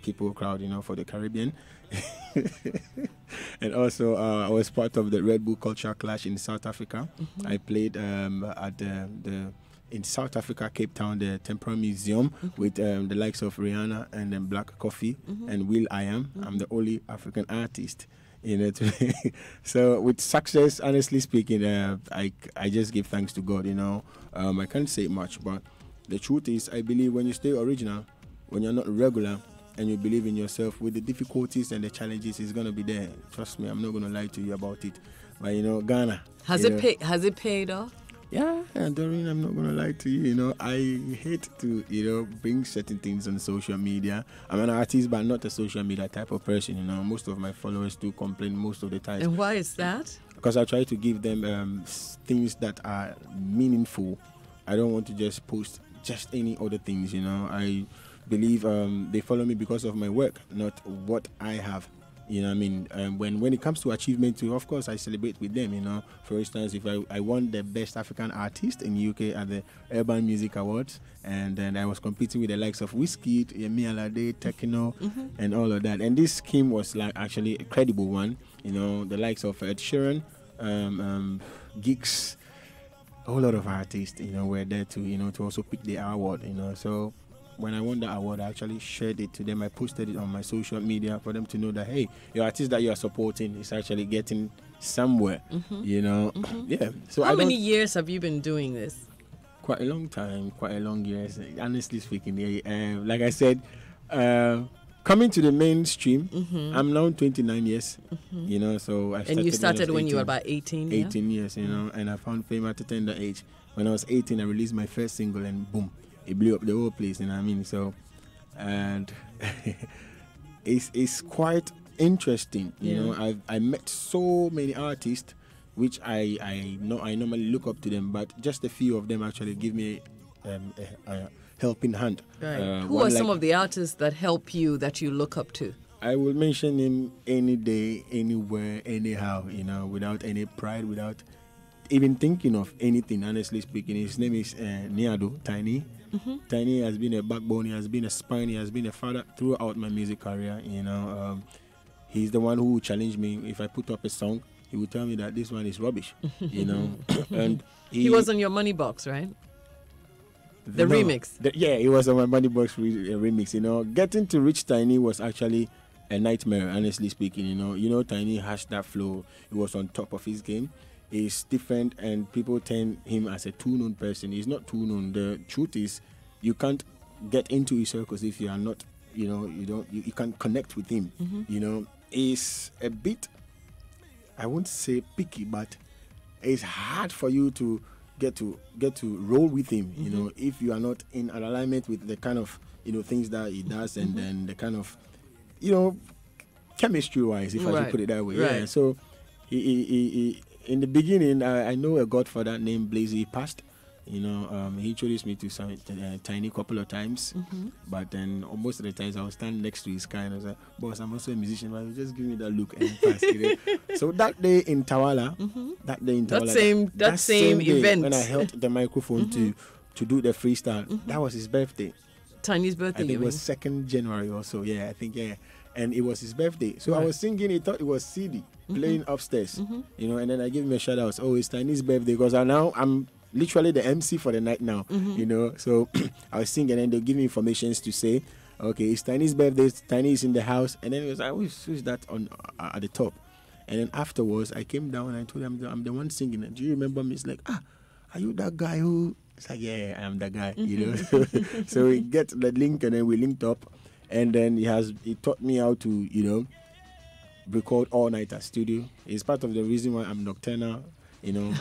people crowd. You know, for the Caribbean. And also, I was part of the Red Bull Culture Clash in South Africa. I played at in South Africa, Cape Town, the Temporal Museum with the likes of Rihanna and then Black Coffee and Will I Am. I'm the only African artist, you know. So with success, honestly speaking, I just give thanks to God, you know. I can't say much, but the truth is, I believe when you stay original, when you're not regular, and you believe in yourself, with the difficulties and the challenges, it's gonna be there. Trust me, I'm not gonna lie to you about it. But you know, Ghana has it paid off? Yeah, and Doreen, I'm not gonna lie to you. You know, I hate to bring certain things on social media. I'm an artist, but not a social media type of person. You know, most of my followers do complain most of the time. And why is that? Because I try to give them things that are meaningful. I don't want to just post just any other things. You know, I believe they follow me because of my work, not what I have. You know what I mean? When it comes to achievement too, of course, I celebrate with them, you know. For instance, if I won the Best African Artist in UK at the Urban Music Awards, and then I was competing with the likes of Wizkid, Yemi Alade, Tekno, and all of that. And this scheme was like actually a credible one, you know, the likes of Ed Sheeran, Geeks, a whole lot of artists, you know, were there to also pick the award, you know. So when I won the award, I actually shared it to them. I posted it on my social media for them to know that, hey, your artist that you are supporting is actually getting somewhere, you know. Yeah. So how many years have you been doing this? Quite a long time, quite a long years. Honestly speaking, like I said, coming to the mainstream, I'm now 29 years, you know. So I started and you started when you were about 18. 18 years, you know, and I found fame at a tender age. When I was 18, I released my first single, and boom, it blew up the whole place, you know what I mean? So, and it's quite interesting, you know. I met so many artists, which I normally look up to them, but just a few of them actually give me a helping hand. Right. Who are some of the artists that help you, that you look up to? I will mention him any day, anywhere, anyhow, you know, without any pride, without even thinking of anything, honestly speaking. His name is Niado, Tiny. Tiny has been a backbone, he has been a spine, he has been a father throughout my music career, you know. He's the one who challenged me. If I put up a song, he would tell me that this one is rubbish, you know. And he was on your Money Box, right? The remix. He was on my Money Box remix, you know. Getting to reach Tiny was actually a nightmare, honestly speaking, you know. You know, Tiny has that flow. He was on top of his game. He's different, and people term him as a too-known person. He's not too-known. The truth is, you can't get into his circles if you are not, you know, you can't connect with him. You know, he's a bit, I won't say picky, but it's hard for you to get to roll with him. You know, if you are not in an alignment with the kind of, you know, things that he does, and then the kind of, you know, chemistry-wise, if I should put it that way. Right. Yeah. So he in the beginning, I know a godfather named Blazy. He passed, You know, he introduced me to some Tiny couple of times, but then most of the times I was standing next to his car and I was like, boss, I'm also a musician, but just give me that look and pass. You know? So that day in Tawala, that same day, event, when I held the microphone to do the freestyle, that was his birthday. Tiny's birthday. I think it was 2nd January or so. Yeah, I think, yeah. And it was his birthday. So I was singing, he thought it was CD playing upstairs. You know, and then I gave him a shout out. Oh, it's Tiny's birthday, because I'm literally the MC for the night now. You know, so I was singing and they'll give me informations to say, okay, it's Tiny's birthday, Tiny is in the house. And then it was, I always switch that on at the top. And then afterwards, I came down and I told him, I'm the one singing. Do you remember me? It's like, are you that guy who... It's like, yeah, I'm the guy, you know. So we get the link and then we linked up. And then he taught me how to, you know, record all night at studio. It's part of the reason why I'm nocturnal, you know.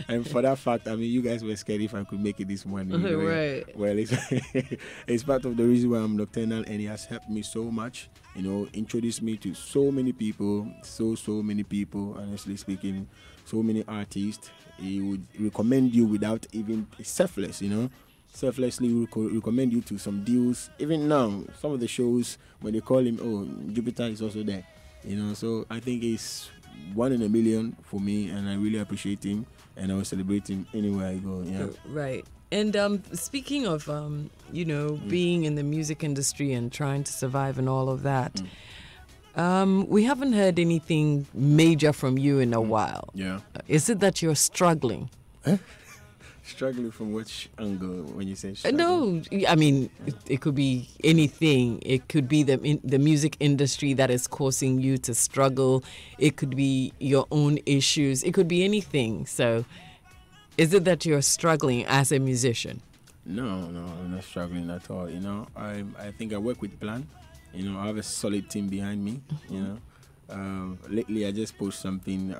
And for that fact, I mean, you guys were scared if I could make it this morning. You know? Right. Well, it's part of the reason why I'm nocturnal, and he has helped me so much, you know, introduced me to so many people, so many people, honestly speaking, so many artists. He would recommend you without even selfless, you know. Selflessly recommend you to some deals. Even now, some of the shows, when they call him, oh, Jupitar is also there, you know. So I think it's 1 in a million for me, and I really appreciate him, and I will celebrate him anywhere I go. Yeah. Right. And speaking of, you know, being in the music industry and trying to survive and all of that, we haven't heard anything major from you in a while. Yeah. Is it that you're struggling? Struggling from which angle when you say struggling? No, I mean, it could be anything. It could be the music industry that is causing you to struggle. It could be your own issues. It could be anything. So is it that you're struggling as a musician? No, I'm not struggling at all. You know, I think I work with plan. You know, I have a solid team behind me. You know, lately I just posted something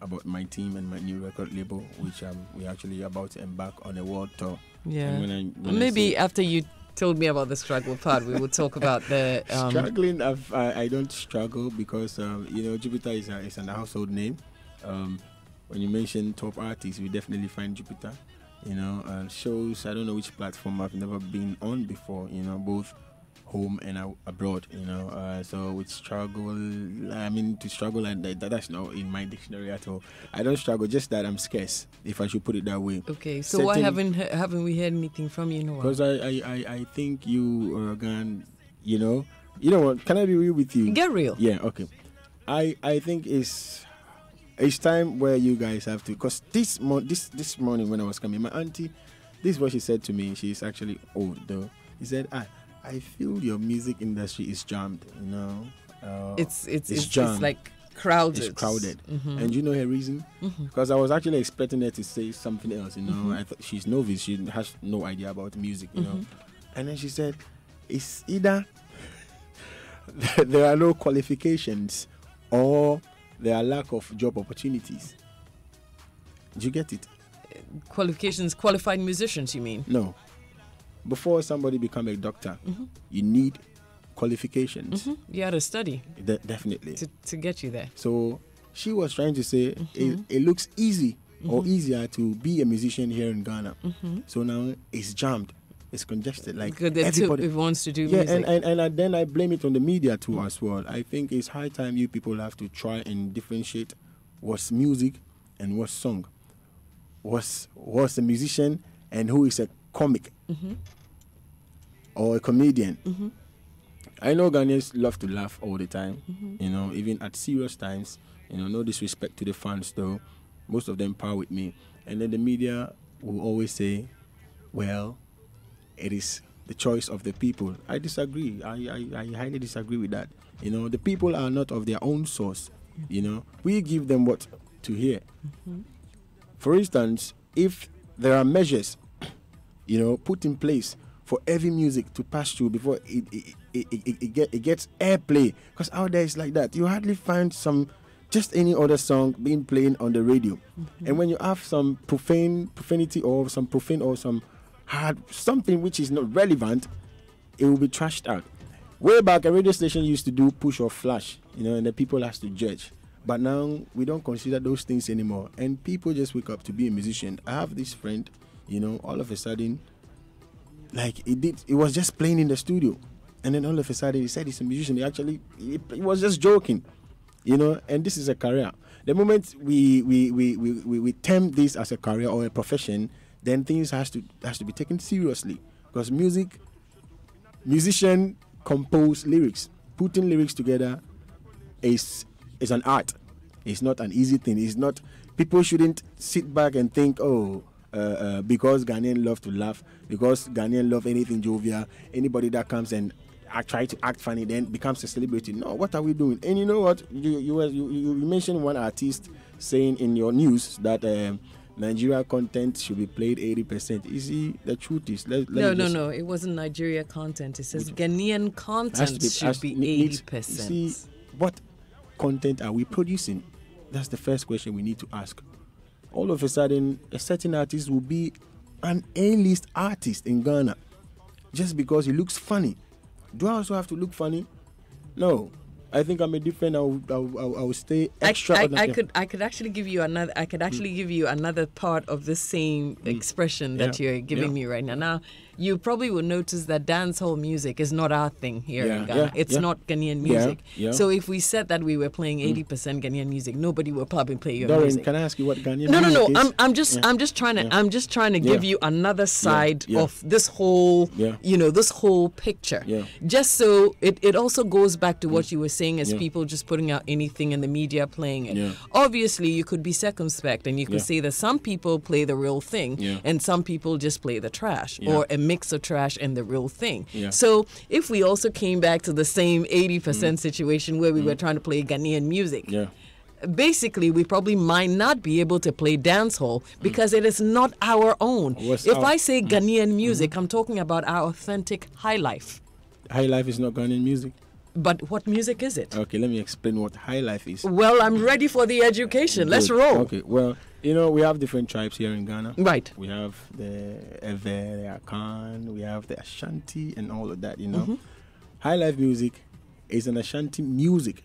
about my team and my new record label, which we're actually about to embark on a world tour. Yeah. Maybe after you told me about the struggle part, we will talk about the struggling. I don't struggle because you know, Jupitar is an household name. When you mention top artists, we definitely find Jupitar. You know, shows, I don't know which platform I've never been on before. You know, both home and abroad, you know, so with struggle, I mean, to struggle, and that's not in my dictionary at all. I don't struggle, just that I'm scarce, if I should put it that way. Okay, so why haven't we heard anything from you in a while? Because I think you gone, you know what, can I be real with you? Get real. Yeah, okay. I think it's time where you guys have to, because this morning when I was coming, my auntie, this is what she said to me. She's actually old though. She said, I feel your music industry is jammed, you know. It's jammed. It's like crowded. It's crowded. And you know her reason? Because I was actually expecting her to say something else, you know. I thought she's novice, she has no idea about music, you know. And then she said, it's either there are no qualifications or there are lack of job opportunities. Do you get it? Qualifications, qualified musicians, you mean? No. Before somebody become a doctor, you need qualifications. You had to study. Definitely. To get you there. So she was trying to say it looks easy or easier to be a musician here in Ghana. So now it's jammed. It's congested. Like everybody wants to do music. And then I blame it on the media too as well. I think it's high time you people have to try and differentiate what's music and what's song. What's a musician and who is a comic. Or a comedian. I know Ghanaians love to laugh all the time, you know, even at serious times. You know, no disrespect to the fans though. Most of them par with me. And then the media will always say, well, it is the choice of the people. I disagree. I highly disagree with that. You know, the people are not of their own source. You know, we give them what to hear. For instance, if there are measures, you know, put in place for every music to pass through before it gets airplay, because out there it's like that. You hardly find just any other song being played on the radio. And when you have some profanity or some profane or some hard something which is not relevant, it will be trashed out. Way back, a radio station used to do push or flash, you know, and the people has to judge. But now we don't consider those things anymore, and people just wake up to be a musician. I have this friend, all of a sudden, like it was just playing in the studio, and then all of a sudden he said he's a musician. He was just joking, and this is a career. The moment we term this as a career or a profession, then things has to be taken seriously, because musician compose lyrics. Putting lyrics together is an art. It's not an easy thing. It's not. People shouldn't sit back and think, because Ghanaian love to laugh, because Ghanaian love anything jovial, anybody that comes and try to act funny then becomes a celebrity. No, what are we doing? And you know what? You mentioned one artist saying in your news that Nigeria content should be played 80%. You see, the truth is... No. It wasn't Nigeria content. It says Ghanaian content should be 80%. You see, what content are we producing? That's the first question we need to ask. All of a sudden, a certain artist will be an A-list artist in Ghana just because he looks funny. Do I also have to look funny? No. I think I'm a different. I will stay extra. I could actually give you another. I could actually give you another part of the same expression that you're giving me right now. Now, you probably will notice that dancehall music is not our thing here in Ghana. It's not Ghanaian music. So if we said that we were playing 80% Ghanaian music, nobody will probably play your music. Can I ask you what Ghanaian music is? No. I'm just trying to give you another side of this whole this whole picture. Just so it also goes back to what you were saying as people just putting out anything in the media playing it. Obviously, you could be circumspect and you could say that some people play the real thing and some people just play the trash or a mix of trash and the real thing. So if we also came back to the same 80% situation where we were trying to play Ghanaian music, basically we probably might not be able to play dancehall because it is not our own. I say Ghanaian music, I'm talking about our authentic high life. High life is not Ghanaian music. But what music is it? Okay, let me explain what high life is. Well, I'm ready for the education. Let's roll. Okay, well, we have different tribes here in Ghana. Right. We have the Ewe, the Akan, we have the Ashanti and all of that, High life music is an Ashanti music.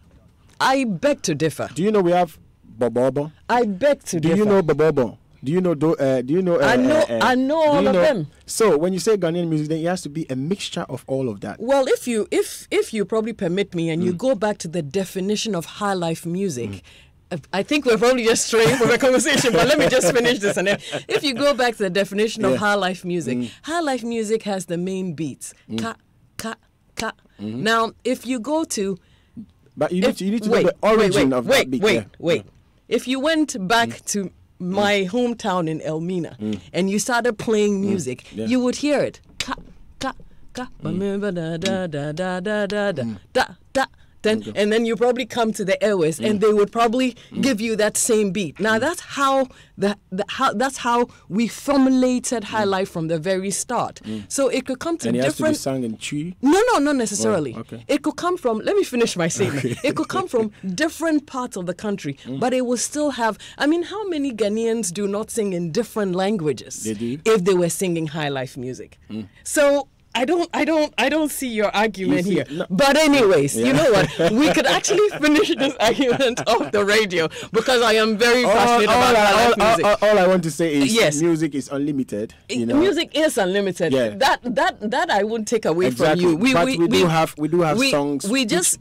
I beg to differ. Do you know we have Bobobo? I beg to differ. Do you know Bobobo? Do you know? I know all of them. So when you say Ghanaian music, then it has to be a mixture of all of that. Well, if you probably permit me, and you go back to the definition of high life music. I think we're probably just straying from the conversation, but let me just finish this. And then, if you go back to the definition of high life music has the main beats. Ka, ka, ka. Now, if you go to... But you need to know the origin of that beat. Wait. If you went back to my hometown in Elmina and you started playing music, you would hear it. Ka, ka, ka. Da, da, da, da, da, da, da, da. And then you probably come to the airways and they would probably give you that same beat. Now that's how that's how we formulated high life from the very start. So it could come to and it different. Has to be sung in Twi? No, not necessarily. Oh, okay. It could come from. Let me finish my statement. Okay. It could come from different parts of the country, but it will still have. I mean, how many Ghanaians do not sing in different languages? They do. If they were singing high life music. So. I don't see your argument here. No. But anyways, you know what? We could actually finish this argument off the radio because I am very passionate about music. All I want to say is music is unlimited. Music is unlimited. Yeah. That I won't take away from you. We do have songs.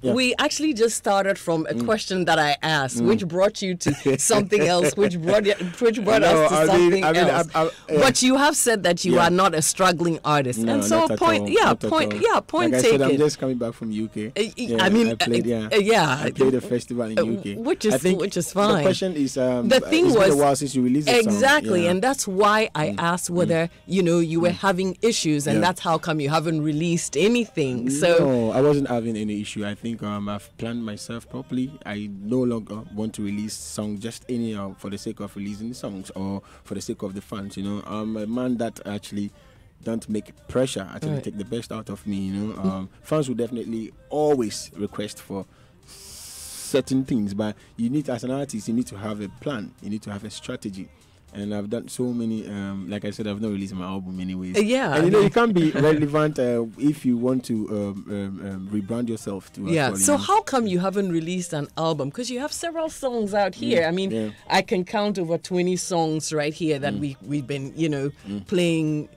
We actually just started from a question that I asked, which brought you to something else, which brought us to something else. But you have said that you are not a struggling artist, and so. Point like taken. I said, I'm just coming back from UK. I played a festival in UK. Which is fine. The question is, the thing was, been a while since you released the song. And that's why I asked whether you were having issues, and that's how come you haven't released anything. So no, I wasn't having any issue. I think I've planned myself properly. I no longer want to release songs just anyhow for the sake of releasing songs or for the sake of the fans. I'm a man that actually don't make pressure, actually take the best out of me. Fans will definitely always request for certain things, but you need, as an artist, you need to have a plan, you need to have a strategy. And I've done so many, like I said, I've not released my album anyways. Yeah. And you can't be relevant if you want to rebrand yourself to. Yeah. So how come you haven't released an album? Because you have several songs out here. I mean, I can count over 20 songs right here that we've been, playing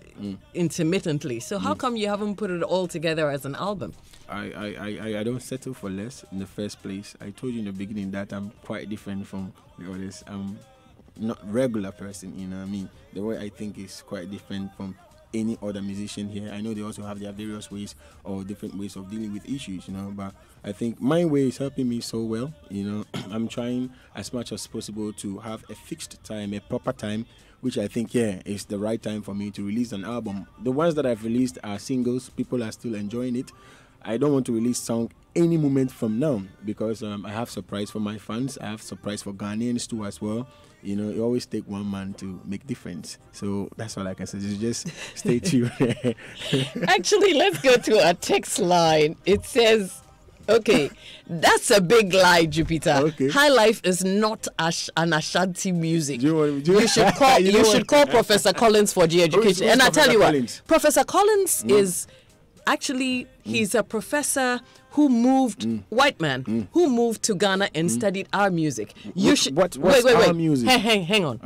intermittently. So how come you haven't put it all together as an album? I don't settle for less in the first place. I told you in the beginning that I'm quite different from the others. I'm not regular person, you know what I mean? The way I think is quite different from any other musician here. I know they also have their various ways or different ways of dealing with issues, but I think my way is helping me so well, I'm trying as much as possible to have a fixed time, a proper time, which I think, is the right time for me to release an album. The ones that I've released are singles. People are still enjoying it. I don't want to release song any moment from now because I have surprise for my fans. I have surprise for Ghanaians too as well. You always take one man to make difference. So that's all I can say. Just stay tuned. Actually, let's go to a text line. It says, okay, that's a big lie, Jupitar. Okay. High life is not an Ashanti music. You should call Professor Collins for de-education. And I tell you what, Professor Collins is actually, he's a professor who moved, white man, who moved to Ghana and studied our music. Wait. Our music? Hang on.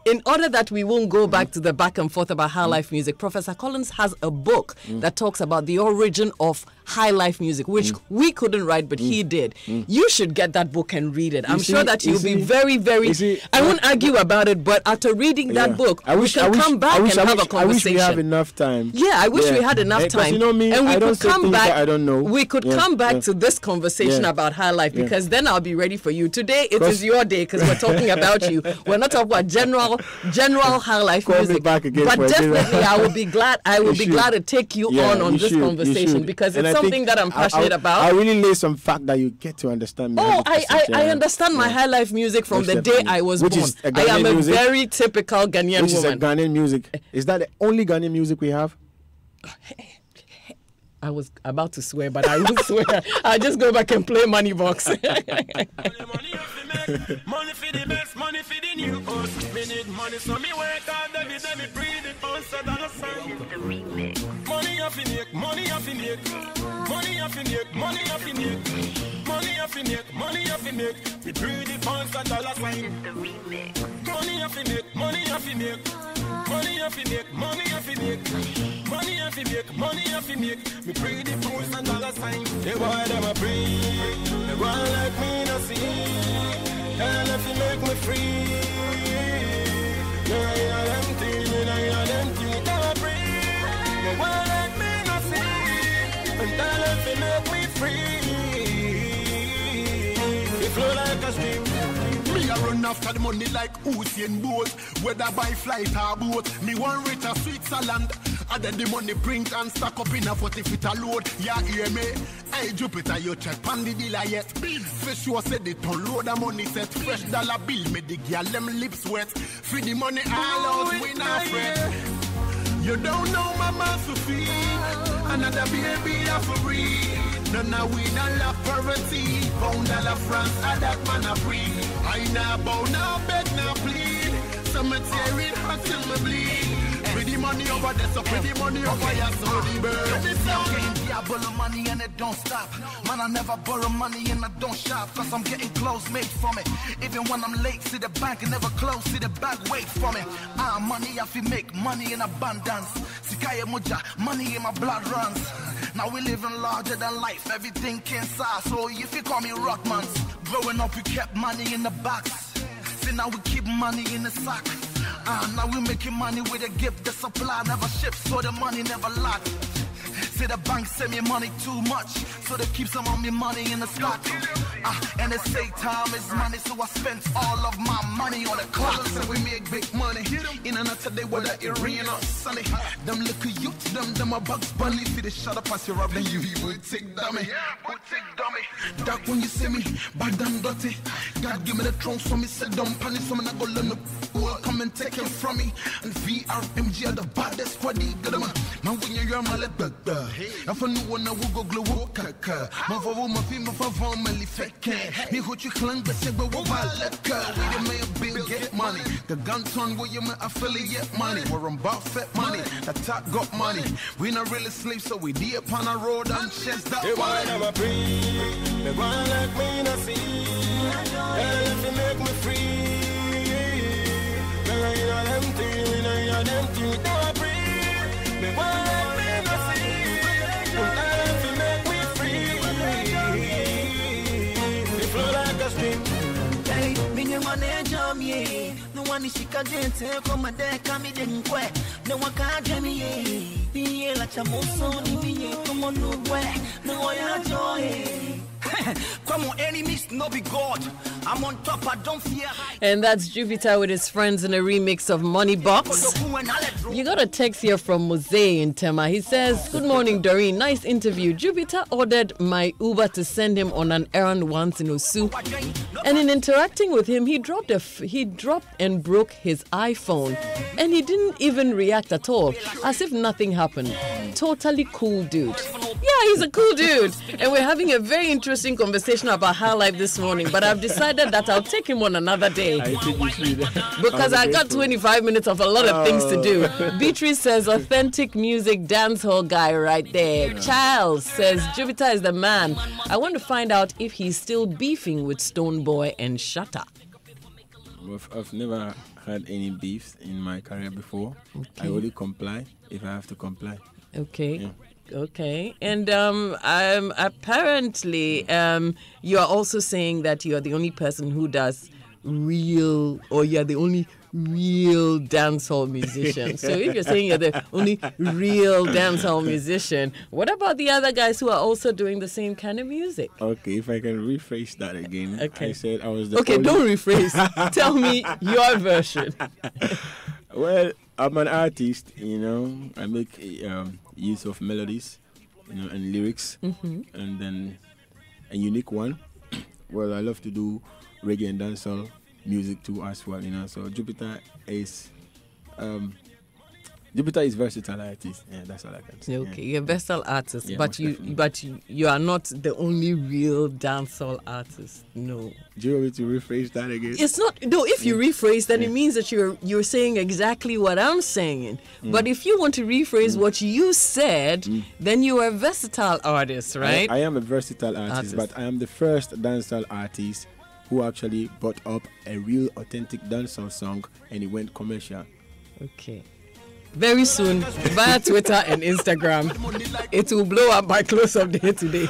In order that we won't go back to the back and forth about high life music, Professor Collins has a book that talks about the origin of high life music, which we couldn't write, but he did. You should get that book and read it. I'm sure that you'll be very, very... I won't argue about it, but after reading that book, we can come back and have a conversation. I wish we have enough time. Yeah, I wish we had enough time. And we could come back. I don't know. We could come back to this conversation about high life because then I'll be ready for you. Today, it is your day because we're talking about you. We're not talking about general high life music. But definitely, I will be glad. To take you on this conversation because it's something that I'm passionate about. I really lay some fact that you get to understand me. I understand my high life music from the day I was born. I am a very typical Ghanaian woman. Which is a Ghanaian music. Is that the only Ghanaian music we have? I was about to swear, but I won't swear. I'll just go back and play Money Box. Money for the best, money for the new house. Me need money, so me work hard, let me breathe it, so dollar sign. The remix. Money off in it, money off in it. Money off in it, money off in it. Money off in it, money off in it. Me breathe it, so dollar sign. The remix. Money off in it, money off in it. Money off in it, money off in it. Money off in it, money off in it. Me breathe it, and dollar sign. They want them a breathe. They want like me no see. And if you make me free, you're empty, you're empty, don't breathe. You want like me no see, and then if you make me free, you flow like a stream. Me a run after the money like Usain Bolt. Whether by flight or boat, me one rate a Switzerland. And then the money print and stack up in a 40-foot load. Yeah, hear me? Hey, Jupiter, you check on the dealer yet? For sure, said they turn load of money set. Fresh dollar bill, me the girl them lips wet. Free the money all out, we not fret. You don't know Mama Sophie. Another baby are free. None of we don't love poverty. Pound dollar France, and that man a free. I now bow, now beg, now plead. Cemetery hot till me bleed. Pretty money over there, so pretty money over here, so the bird. I borrow money and it don't stop. Man, I never borrow money and I don't shop. Cause I'm getting clothes made for me. Even when I'm late, see the bank and never close. See the bank wait for me. Money, I feel make money in abundance. Sikaya Muja, money in my blood runs. Now we living larger than life. Everything can size. So if you call me Rockmans. Growing up, we kept money in the box. See, now we keep money in the sack. Now we making money with a gift. The supply never ships, so the money never locked. See the bank send me money too much, so they keep some of me money in the stock. And they say time is money, so I spent all of my money on the clock. So we make big money in and out today, whether it rain or sunny. Them little youth, them a Bugs Bunny. See they shut up as you rob, then you will take dummy. Dark when you see me, bad and dirty. God give me the trunk, so me sit down, panic, so me not go learn the work. come and take him from me. And VRMG are the baddest for the good man. Man, when you're my let the if I know one, I will go glow. My for my film for family fake. Me who you clang, but say, but what I let go. We may bill get money. The gun turn where you may affiliate money. We're on Buffett money. The top got money. We not really sleep, so we deep upon a road and chest that they want to breathe. They want like me to see. Girl, if you make me free. Girl, you know them things, you know them things. They want to breathe. They want like me to see. Girl, if you make me free. They flow like a stream. Hey, me and my name, Jamie. No one is sick again, come a day, come in quick. No one can't get me. Be like a monsoon, be come on, no way. No, I enjoy. Come on, enemies, no be God. I'm on top, I don't fear. And that's Jupitar with his friends in a remix of Money Box. You got a text here from Mose in Tema. He says, good morning, Doreen. Nice interview. Jupitar ordered my Uber to send him on an errand once in Osu. And in interacting with him, he dropped and broke his iPhone. And he didn't even react at all, as if nothing happened. Totally cool dude. Yeah, he's a cool dude. And we're having a very interesting conversation about high life this morning. But I've decided that I'll take him on another day. Because I got 25 minutes of a lot of things to do. Beatrice says, authentic music dancehall guy right there. Yeah. Charles says, Jupitar is the man. I want to find out if he's still beefing with Stoneboy and Shatta. I've never had any beefs in my career before. Okay. I only comply if I have to comply. Okay. Yeah. Okay. And apparently you are also saying that you are the only person who does real, or you're the only real dancehall musician. So if you're saying you're the only real dancehall musician, what about the other guys who are also doing the same kind of music? Okay, if I can rephrase that again. Okay. I said I was the Okay, only... don't rephrase. Tell me your version. Well, I'm an artist, you know. I make use of melodies, you know, and lyrics, and then a unique one. Well, I love to do reggae and dancehall music too as well, you know. So Jupitar is versatile artist. Yeah, that's all I can say. Okay, yeah. you're a versatile artist, Yeah, but you are not the only real dancehall artist. No. Do you want me to rephrase that again? It's not. No, if you rephrase, then it means that you're saying exactly what I'm saying. But if you want to rephrase what you said, then you are a versatile artist, right? I am a versatile artist, but I am the first dancehall artist who actually brought up a real authentic dancehall song and it went commercial. Okay. Very soon, via Twitter and Instagram, it will blow up by close of day today.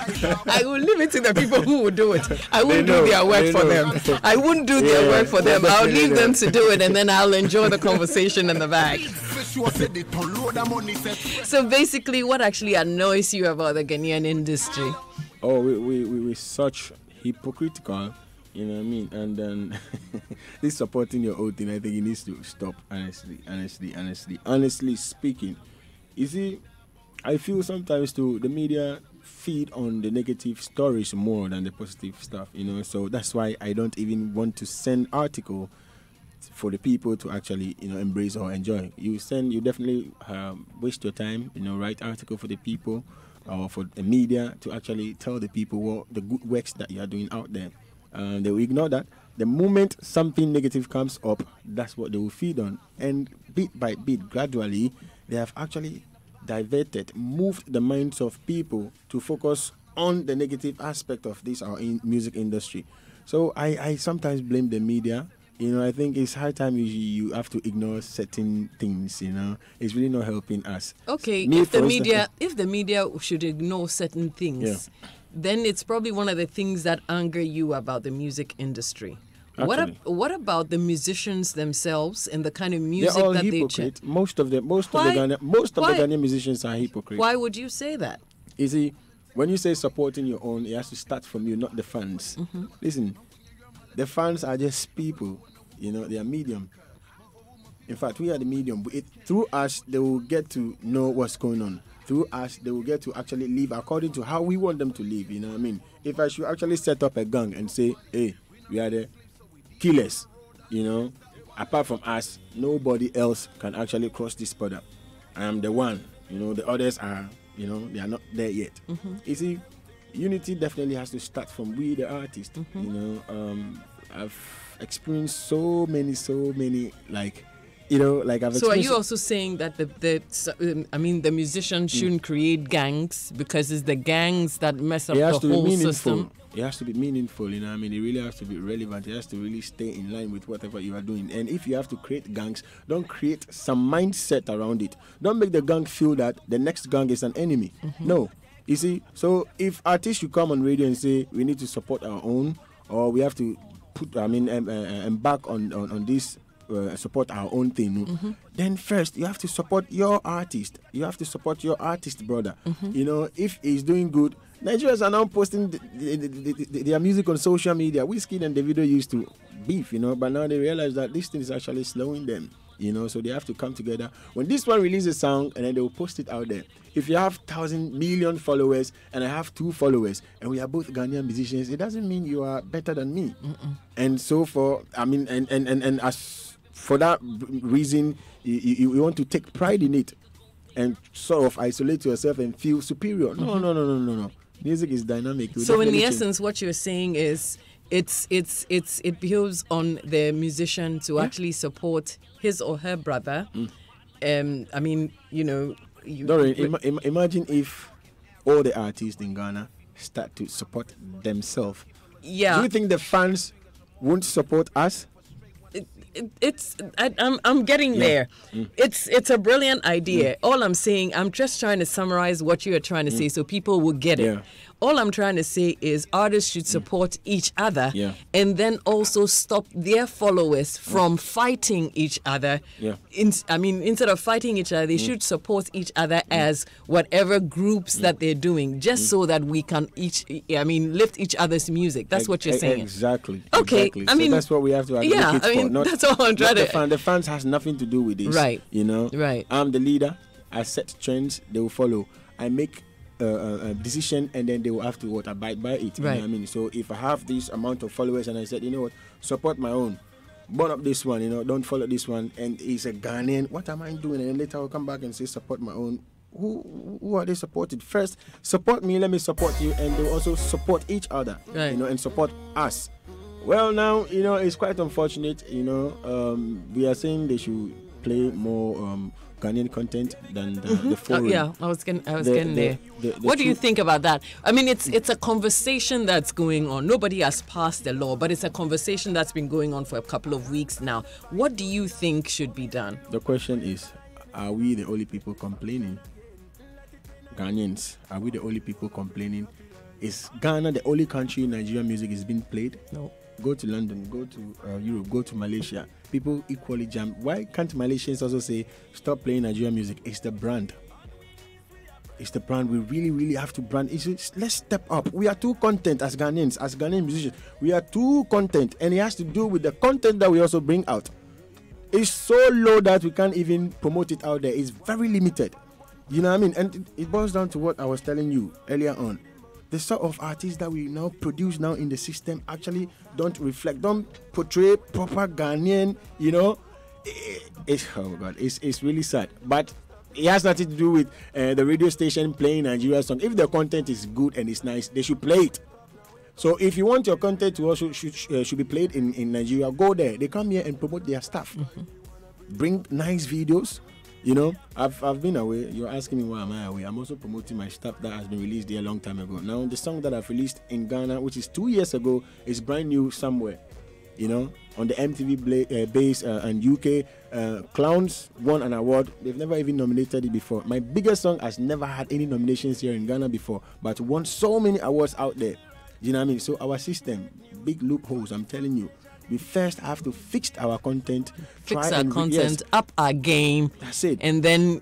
I will leave it to the people who will do it. I won't do their work for them. I wouldn't do their work for them. I'll leave them to do it, and then I'll enjoy the conversation in the back. So basically, what actually annoys you about the Ghanaian industry? Oh, we're such hypocritical. You know what I mean? And then this supporting your own thing, I think it needs to stop, honestly speaking. You see, I feel sometimes too, the media feed on the negative stories more than the positive stuff, you know. So that's why I don't even want to send article for the people to actually, you know, embrace or enjoy. You definitely waste your time, you know, write article for the people or for the media to actually tell the people what the good works that you are doing out there. They will ignore that. The moment something negative comes up, that's what they will feed on. And bit by bit, gradually, they have actually moved the minds of people to focus on the negative aspect of this our music industry. So I sometimes blame the media. You know, I think it's high time you have to ignore certain things, you know. It's really not helping us. Okay, if the media should ignore certain things, then it's probably one of the things that anger you about the music industry. What about the musicians themselves and the kind of music They're all that hypocrite. Most of the Ghanaian musicians are hypocrites. Why would you say that? You see, when you say supporting your own, it has to start from you, not the fans. Listen, the fans are just people, you know, they are medium. In fact, we are the medium. Through us, they will get to know what's going on. Through us, they will get to actually live according to how we want them to live, you know what I mean? If I should actually set up a gang and say, hey, we are the killers, you know, apart from us, nobody else can actually cross this border. I am the one. The others are, they are not there yet. You see, unity definitely has to start from we, the artists. I've experienced so many, like I've. So, are you also saying that the musicians shouldn't create gangs because it's the gangs that mess up the whole system? It has to be meaningful, It really has to be relevant. It has to really stay in line with whatever you are doing. And if you have to create gangs, don't create some mindset around it. Don't make the gang feel that the next gang is an enemy. No. You see, so if artists should come on radio and say we need to support our own, or we have to embark on this, support our own thing, then first you have to support your artist. You have to support your artist brother. If he's doing good, Nigerians are now posting their music on social media. Wizkid and Davido used to beef, but now they realize that this thing is actually slowing them. So they have to come together. When this one releases a song, and then they will post it out there. If you have 1,000 million followers and I have 2 followers, and we are both Ghanaian musicians, it doesn't mean you are better than me. And so and as for that reason, you want to take pride in it and sort of isolate yourself and feel superior. No. Music is dynamic. So in the essence, what you're saying is it behoves on the musician to actually support his or her brother. Imagine if all the artists in Ghana start to support themselves. Yeah. Do you think the fans won't support us? I'm getting there. It's a brilliant idea. All I'm saying, I'm just trying to summarize what you are trying to say so people will get it. All I'm trying to say is artists should support each other and then also stop their followers from fighting each other. Instead of fighting each other, they should support each other as whatever groups that they're doing, just so that we can lift each other's music. That's what you're saying. Exactly. Okay. Exactly. So that's what we have to advocate for. That's all I'm trying to. The fans has nothing to do with this. Right. Right. I'm the leader. I set trends. They will follow. I make a decision, and then they will have to abide by it. You know what I mean? So if I have this amount of followers, and I said, support my own, burn up this one, don't follow this one, and he's a Ghanaian, what am I doing? And then later I'll come back and say, support my own. Who are they supported? First, support me, let me support you, and they'll also support each other, and support us. Well, now, it's quite unfortunate, we are saying they should play more Ghanaian content than the foreign. I was getting there. What do you think about that? It's a conversation that's going on. Nobody has passed the law, but it's a conversation that's been going on for a couple of weeks now. What do you think should be done? The question is, are we the only people complaining? Ghanaians, are we the only people complaining? Is Ghana the only country Nigerian music is being played? No. Go to London, go to Europe, go to Malaysia. People equally jam. Why can't Malaysians also say, stop playing Nigerian music? It's the brand. It's the brand. We really, really have to brand. Let's step up. We are too content as Ghanaians, as Ghanaian musicians. We are too content, and it has to do with the content that we also bring out. It's so low that we can't even promote it out there. It's very limited. You know what I mean? And it boils down to what I was telling you earlier on. The sort of artists that we now produce now in the system actually don't portray proper Ghanaian, It's really sad. But it has nothing to do with the radio station playing Nigerian song. If the content is good and it's nice, they should play it. So if you want your content to also should be played in Nigeria, go there. They come here and promote their stuff. Bring nice videos. I've been away. You're asking me why am I away? I'm also promoting my stuff that has been released there a long time ago. Now, the song that I've released in Ghana, which is 2 years ago, is brand new somewhere. On the MTV base and UK. Clowns won an award. They've never even nominated it before. My biggest song has never had any nominations here in Ghana before, but won so many awards out there. You know what I mean? So our system, big loopholes, I'm telling you. We first have to fix our content. Up our game. That's it. And then,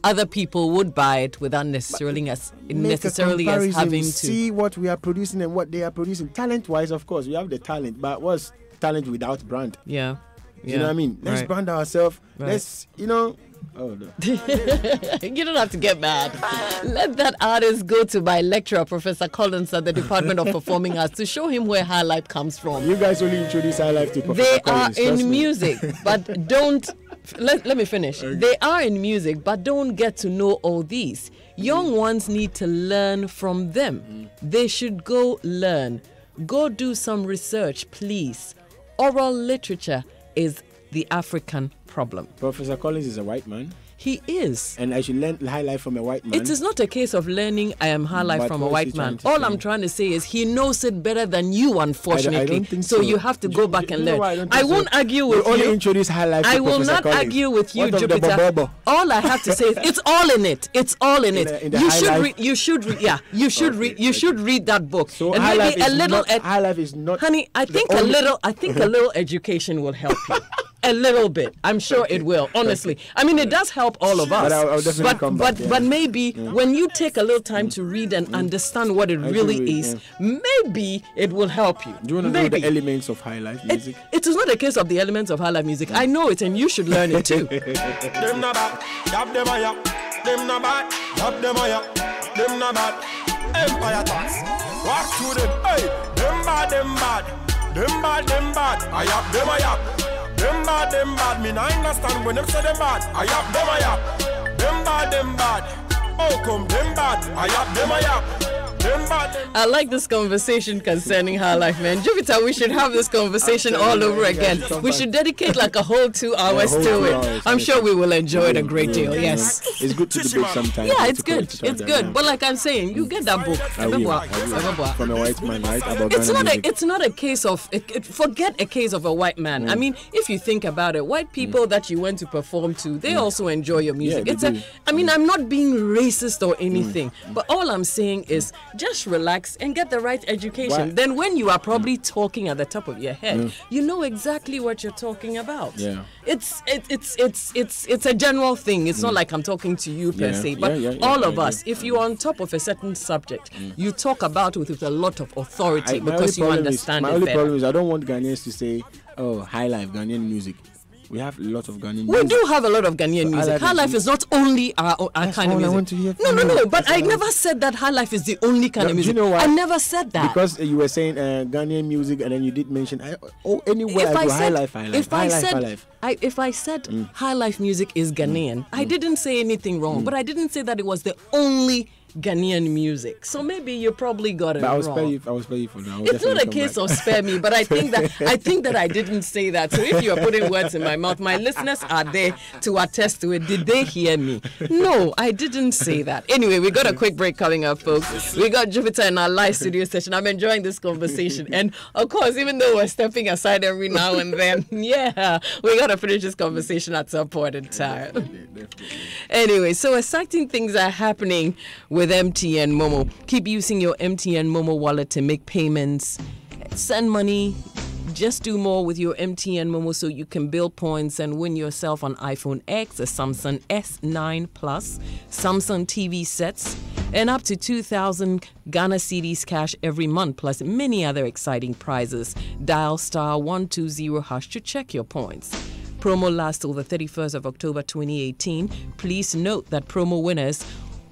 other people would buy it without necessarily as having to see what we are producing and what they are producing. Talent-wise, of course, we have the talent, but what's talent without brand? Yeah. You know what I mean? Let's brand ourselves. Let's, Oh, no. You don't have to get mad. Let that artist go to my lecturer, Professor Collins, at the Department of Performing Arts to show him where high life comes from. You guys only introduce high life to Professor They Collins. are in music, but don't... Let me finish. Okay. They are in music, but don't get to know all these. Young ones need to learn from them. They should go learn. Go do some research, please. Oral literature is the African problem. Professor Collins is a white man. He is. And I should learn high life from a white man. It is not a case of learning I am high life from a white man. All I'm trying to say is he knows it better than you, unfortunately. I don't think so you have to go back and learn. I won't argue with you. Only introduce high life to I will Professor not Collins. argue with you, Jupitar. All I have to say is it's all in it. It's all in it. You should read that book. So and high maybe life a little high life is not. Honey, I think a little education will help you. A little bit. I'm sure it will, honestly. I mean, it does help all of us. I'll definitely come back, but maybe when you take a little time to read and understand what it really is, maybe it will help you. Do you want to know the elements of high life music? It is not a case of the elements of high life music. I know it, and you should learn it too. Them not bad, yap them a yap. Them not bad, yap them a yap. Them not bad, empire thoughts. Walk through them, hey. Them bad, them bad. Them bad, them bad. I yap them a yap. Them bad, me not understand when them say them bad. I yap them a yap. Them bad. Oh, come them bad. I yap them a yap. I like this conversation concerning high life, man. Jupiter, we should have this conversation all over again. We should dedicate like a whole 2 hours to it. I'm sure we will enjoy it a great deal. Yes. It's good to debate sometimes. Yeah, it's good. It's good. But like I'm saying, you get that book. From a white man, right? It's not a case of forget a case of a white man. I mean, if you think about it, white people that you went to perform to, they also enjoy your music. I mean, I'm not being racist or anything, but all I'm saying is just relax and get the right education. Then when you are probably talking at the top of your head, you know exactly what you're talking about. Yeah. It's a general thing. It's not like I'm talking to you per se, but all of us, if you're on top of a certain subject, you talk about it with a lot of authority because you understand it better. My only problem is I don't want Ghanaians to say, oh, high life, Ghanaian music. We have a lot of Ghanaian music. We do have a lot of Ghanaian music. High life is not only our kind of music. I want to hear no. But I never said that high life is the only kind of music. You know why? I never said that. Because you were saying Ghanaian music, and then you did mention anywhere I go, high life. If I said high life music is Ghanaian, I didn't say anything wrong. But I didn't say that it was the only Ghanaian music. So maybe you probably got it wrong. I will spare you for now. It's not a case of spare me, but I think that I didn't say that. So if you are putting words in my mouth, my listeners are there to attest to it. Did they hear me? No, I didn't say that. Anyway, we got a quick break coming up, folks. We got Jupitar in our live studio session. I'm enjoying this conversation. And of course, even though we're stepping aside every now and then, we got to finish this conversation at some point in time. Anyway, so exciting things are happening with MTN Momo. Keep using your MTN Momo wallet to make payments, send money. Just do more with your MTN Momo so you can build points and win yourself an iPhone X, a Samsung S9 Plus, Samsung TV sets, and up to 2,000 Ghana cedis cash every month, plus many other exciting prizes. Dial *120# to check your points. Promo lasts till the 31st of October 2018. Please note that promo winners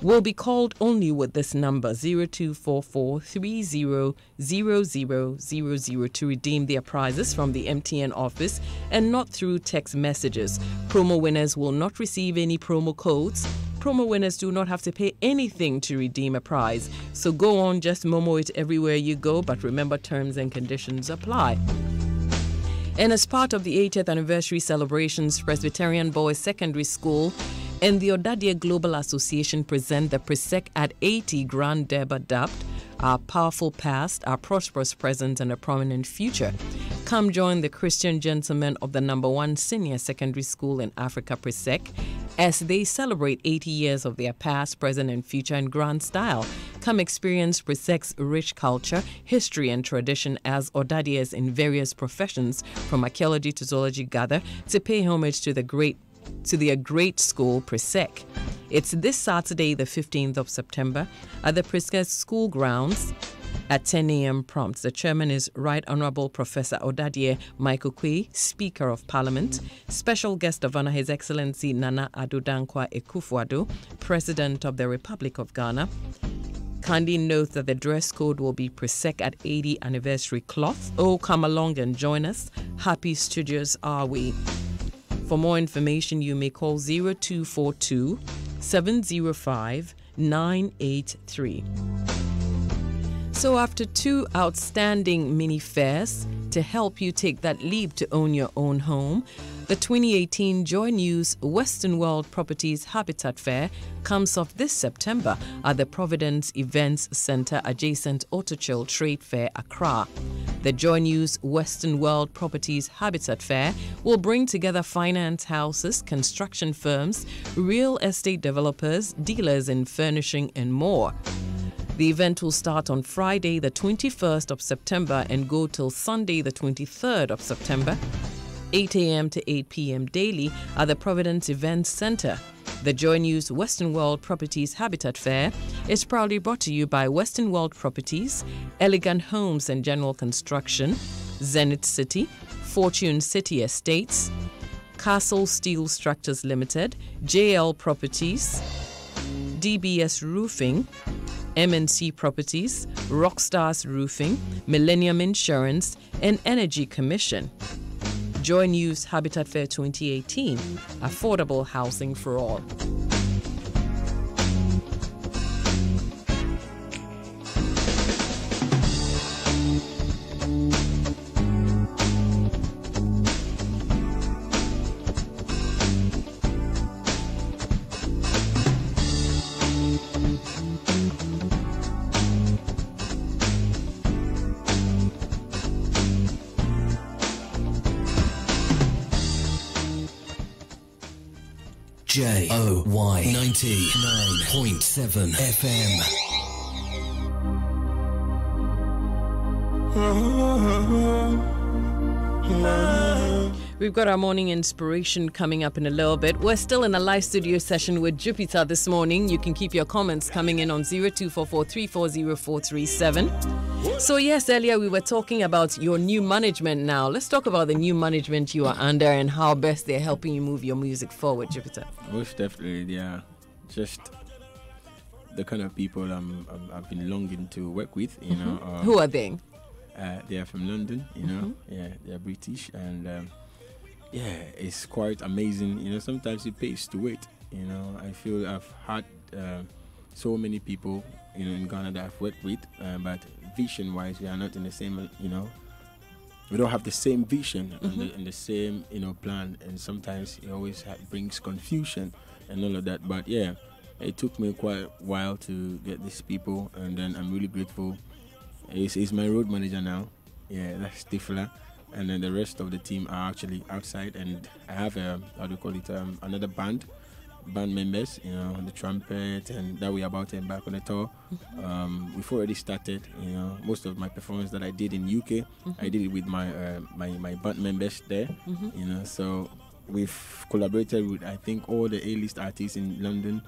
will be called only with this number 0244300000 to redeem their prizes from the MTN office and not through text messages. Promo winners will not receive any promo codes. Promo winners do not have to pay anything to redeem a prize. So go on, just Momo it everywhere you go, but remember terms and conditions apply. And as part of the 80th anniversary celebrations, Presbyterian Boys Secondary School and the Odadie Global Association present the Presec at 80 Grand Deba dubbed Our Powerful Past, Our Prosperous Present and a Prominent Future. Come join the Christian gentlemen of the #1 senior secondary school in Africa, Presec, as they celebrate 80 years of their past, present and future in grand style. Come experience Presec's rich culture, history and tradition as Odadiers in various professions from archaeology to zoology gather to pay homage to their great school, Presec. It's this Saturday, the 15th of September, at the Presec School grounds at 10 a.m. prompt. The chairman is Right Honorable Professor Odadie Michael Kwe, Speaker of Parliament. Special guest of honor, His Excellency Nana Addo Dankwa Akufo-Addo, President of the Republic of Ghana. Kindly note that the dress code will be Presec at 80 anniversary cloth. Oh, come along and join us. Happy studios are we. For more information, you may call 0242 705 983. So after 2 outstanding mini fairs to help you take that leap to own your own home, the 2018 Joy News Western World Properties Habitat Fair comes off this September at the Providence Events Centre adjacent Otochil Trade Fair, Accra. The Joy News Western World Properties Habitat Fair will bring together finance houses, construction firms, real estate developers, dealers in furnishing and more. The event will start on Friday, the 21st of September and go till Sunday, the 23rd of September, 8 a.m. to 8 p.m. daily at the Providence Events Centre. The Joy News Western World Properties Habitat Fair is proudly brought to you by Western World Properties, Elegant Homes and General Construction, Zenith City, Fortune City Estates, Castle Steel Structures Limited, JL Properties, DBS Roofing, MNC Properties, Rockstars Roofing, Millennium Insurance, and Energy Commission. Joy News Habitat Fair 2018, affordable housing for all. JOY 99.7 FM. We've got our morning inspiration coming up in a little bit. We're still in a live studio session with Jupitar this morning. You can keep your comments coming in on 0244340437. So yes, earlier we were talking about your new management now. Let's talk about the new management you are under and how best they're helping you move your music forward, Jupitar. Most definitely, they are just the kind of people I've been longing to work with, you know. Who are they? They are from London, you know. Yeah, they are British, and yeah, it's quite amazing. You know, sometimes it pays to wait. You know, I feel I've had so many people, you know, in Ghana that I've worked with, but vision-wise, we are not in the same, you know, we don't have the same vision and the same, you know, plan, and sometimes it always brings confusion and all of that. But yeah, it took me quite a while to get these people, and then I'm really grateful. He's my road manager now. Yeah, that's Stifler. And then the rest of the team are actually outside, and I have another band members, you know, on the trumpet, and that we're about to embark on a tour. We've already started, you know. Most of my performance that I did in UK, I did it with my band members there, you know. So we've collaborated with, I think, all the A-list artists in London,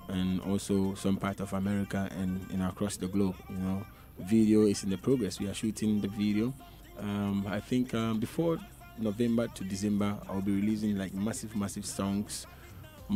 and also some part of America and, you know, across the globe, you know. Video is in the progress. We are shooting the video. I think before November to December, I'll be releasing like massive songs.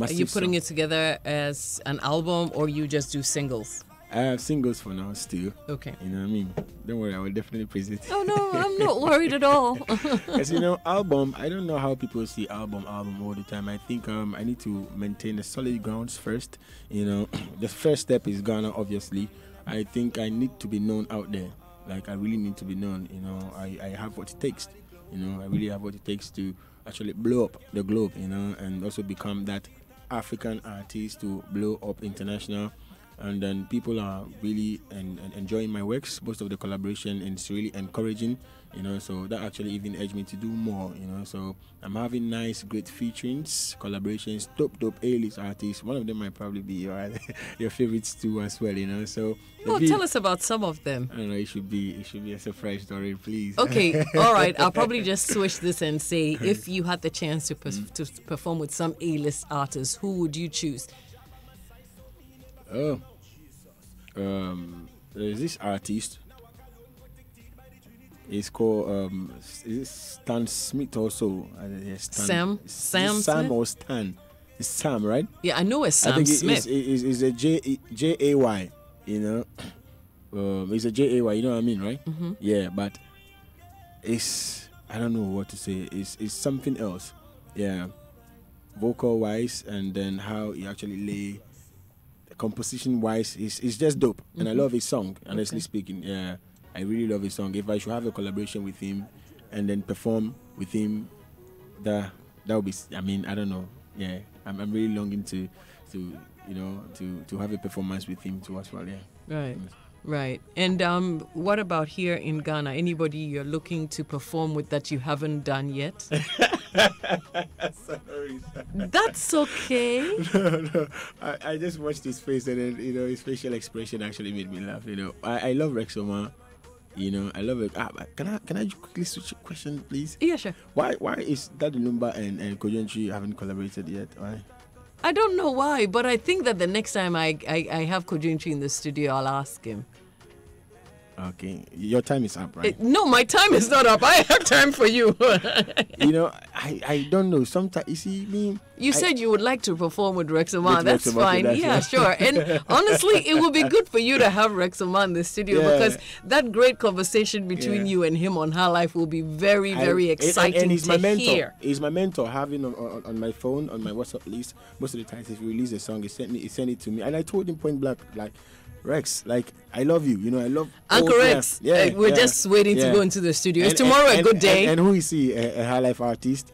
Are you putting it together as an album, or you just do singles? I have singles for now still. Okay. You know what I mean? Don't worry, I will definitely present it. Oh no, I'm not worried at all. Because, you know, album, I don't know how people see album all the time. I think I need to maintain the solid grounds first. You know, the first step is Ghana, obviously. I think I need to be known out there. Like, I really need to be known, you know. I have what it takes, you know. I really have what it takes to actually blow up the globe, you know, and also become that African artist to blow up international. And then people are really enjoying my works. Most of the collaboration, and it's really encouraging, you know. So that actually even urged me to do more, you know. So I'm having nice, great featurings, collaborations, dope A-list artists. One of them might probably be your favorites too as well, you know. So tell us about some of them. I don't know. It should be a surprise story, please. Okay, all right. I'll probably just switch this and say, if you had the chance to perform with some A-list artists, who would you choose? Oh, there's this artist It's called Stan Smith also. Sam Sam or Stan? It's Sam, right? Yeah, I know it's Sam I think Smith. It's a J-A-Y, you know. It's a J-A-Y, you know what I mean, right? Mm-hmm. Yeah, but it's, I don't know what to say. It's something else. Yeah. Vocal-wise, and then how he actually lay, composition-wise, it's just dope. Mm-hmm. And I love his song, honestly speaking. Yeah, I really love his song. If I should have a collaboration with him and then perform with him, that would be, I mean, I don't know. Yeah, I'm really longing to have a performance with him too as well. Yeah. Right. Right. And what about here in Ghana? Anybody you're looking to perform with that you haven't done yet? Sorry. That's okay. No. I just watched his face, and then his facial expression actually made me laugh. I love Rex Omar. I love it. Can I quickly switch a question, please? Yeah, sure. Why is Daddy Lumba and Kojonchi haven't collaborated yet? Why? I don't know why, but I think that the next time I have Kojonchi in the studio, I'll ask him. Okay, your time is up, right? No, my time is not up. I have time for you. I don't know. Sometimes, you see me. You said you would like to perform with Rex Oman. That's fine. Yeah, sure. And honestly, it would be good for you to have Rex Oman in the studio because that great conversation between you and him on High Life will be very, very exciting and he's my mentor. Hear. He's my mentor. Having on my phone, on my WhatsApp list, most of the times if he releases a song, he sent it to me, and I told him point blank, like, Rex, like, I love you. I love Uncle Rex. Yeah, we're just waiting to go into the studio. Is tomorrow a good day? And who is he? A High Life artist?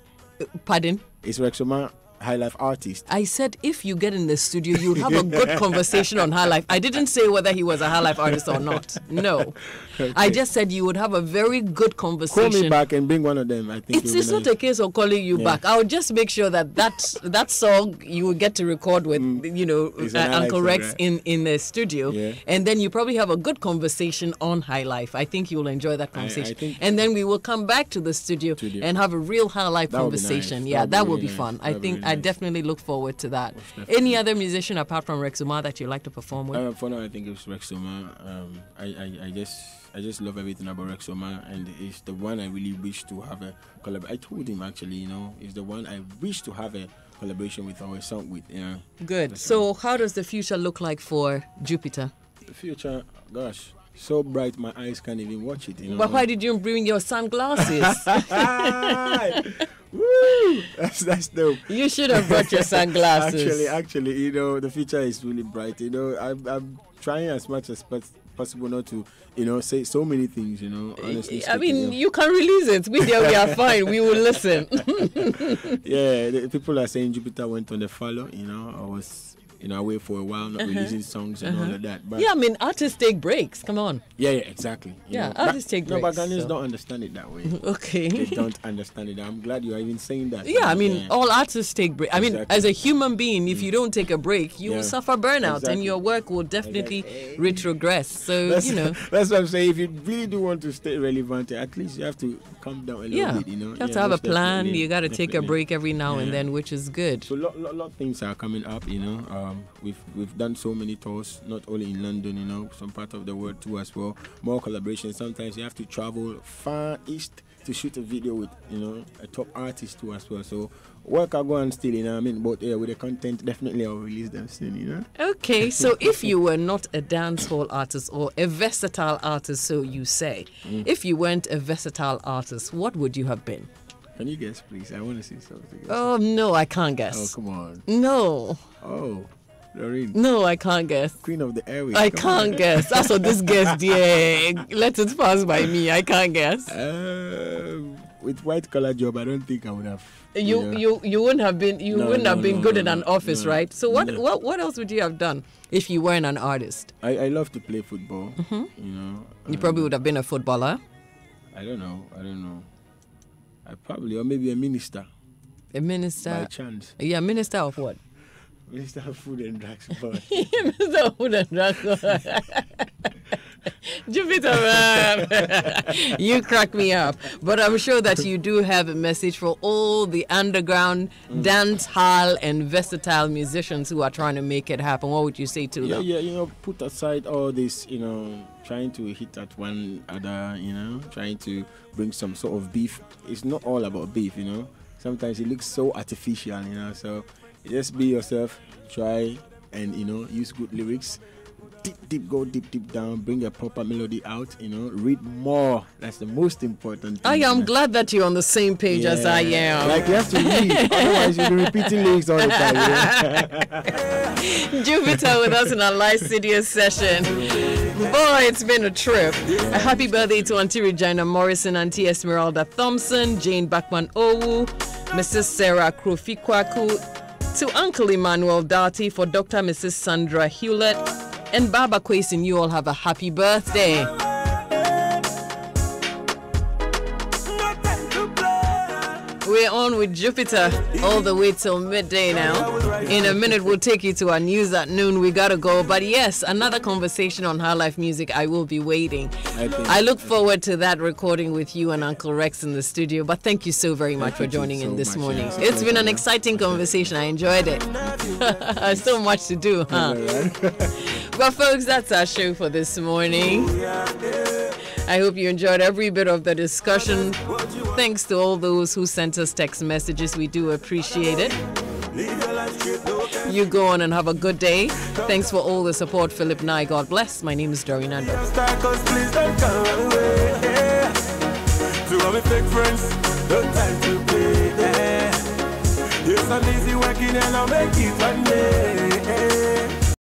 Pardon? Is Rex Omar High Life artist? I said if you get in the studio, you'll have a good conversation on High Life. I didn't say whether he was a High Life artist or not. No. Okay. I just said you would have a very good conversation. Call me back and bring one of them. I think it's not a case of calling you back. I'll just make sure that song you will get to record with, Uncle Rex in the studio. Yeah. And then you probably have a good conversation on High Life. I think you'll enjoy that conversation. And then we will come back to the studio and have a real High Life conversation. Nice. That would be fun. I think I definitely look forward to that. Any other musician apart from Rex Omar that you like to perform with? For now, I think it's Rex Omar. I just love everything about Rex Omar, and it's the one I really wish to have a collaboration. I told him actually, it's the one I wish to have a collaboration with or a song with. Yeah. Good. So, how does the future look like for Jupitar? The future, gosh, so bright my eyes can't even watch it. But why did you bring your sunglasses? Woo! That's dope. You should have brought your sunglasses. Actually, the future is really bright. I'm trying as much as possible not to, say so many things. Honestly speaking, I mean, you can release it. We are fine. We will listen. Yeah, the people are saying Jupitar went on the follow. I was away for a while, not releasing songs and all of that. But I mean, artists take breaks. Come on. Yeah, exactly. Artists take breaks. No, but Ghanaians don't understand it that way. Okay. They don't understand it. I'm glad you are even saying that. Yeah, I mean, all artists take breaks. I mean, as a human being, if you don't take a break, you will suffer burnout and your work will definitely retrogress. So, That's what I'm saying. If you really do want to stay relevant, at least you have to calm down a little bit, You have to have a plan. You got to take a break every now and then, which is good. So, lot of things are coming up, We've done so many tours, not only in London, some part of the world too as well. More collaborations. Sometimes you have to travel far east to shoot a video with, a top artist too as well. So work are going still, but with the content, definitely I'll release them soon, Okay, so if you were not a dancehall artist or a versatile artist, so you say, if you weren't a versatile artist, what would you have been? Can you guess, please? I want to see something. Oh, no, I can't guess. Oh, come on. No. Oh. Doreen. No, I can't guess. Queen of the airways. I can't guess. That's what this guest did. Let it pass by me. I can't guess. With white collar job, I don't think I would have. You wouldn't have been. Wouldn't have been good in an office, right? So what else would you have done if you weren't an artist? I love to play football. You probably would have been a footballer. I don't know. I probably, or maybe a minister. A minister. By chance. Yeah, minister of what? Minister of Food and Drugs. Minister of Food and Drugs. Jupiter, man. You crack me up. But I'm sure that you do have a message for all the underground dance hall and versatile musicians who are trying to make it happen. What would you say to them? Yeah, put aside all this, trying to hit at one other, trying to bring some sort of beef. It's not all about beef, Sometimes it looks so artificial, So just be yourself, try and, use good lyrics. Go deep down, bring a proper melody out, read more. That's the most important thing. I'm glad that you're on the same page as I am. Like you have to read, otherwise you'll be repeating lyrics all the time. Jupitar with us in our live studio session. Boy, it's been a trip. A happy birthday to Auntie Regina Morrison, Auntie Esmeralda Thompson, Jane Bachman Owu, Mrs. Sarah Krofikwaku, to Uncle Emmanuel Darty, for Dr. and Mrs. Sandra Hewlett, and Baba Kwasin. You all have a happy birthday. We're on with Jupitar all the way till midday now. In a minute, we'll take you to our news at noon. We gotta go. But yes, another conversation on High Life Music. I will be waiting. I look forward to that recording with you and Uncle Rex in the studio. But thank you so very much for joining in this morning. It's been an exciting conversation. I enjoyed it. So much to do, huh? Well, folks, that's our show for this morning. I hope you enjoyed every bit of the discussion. Thanks to all those who sent us text messages. We do appreciate it. You go on and have a good day. Thanks for all the support, Philip Nye. God bless. My name is Doreen Ando. It's not easy working and I'll make it one day.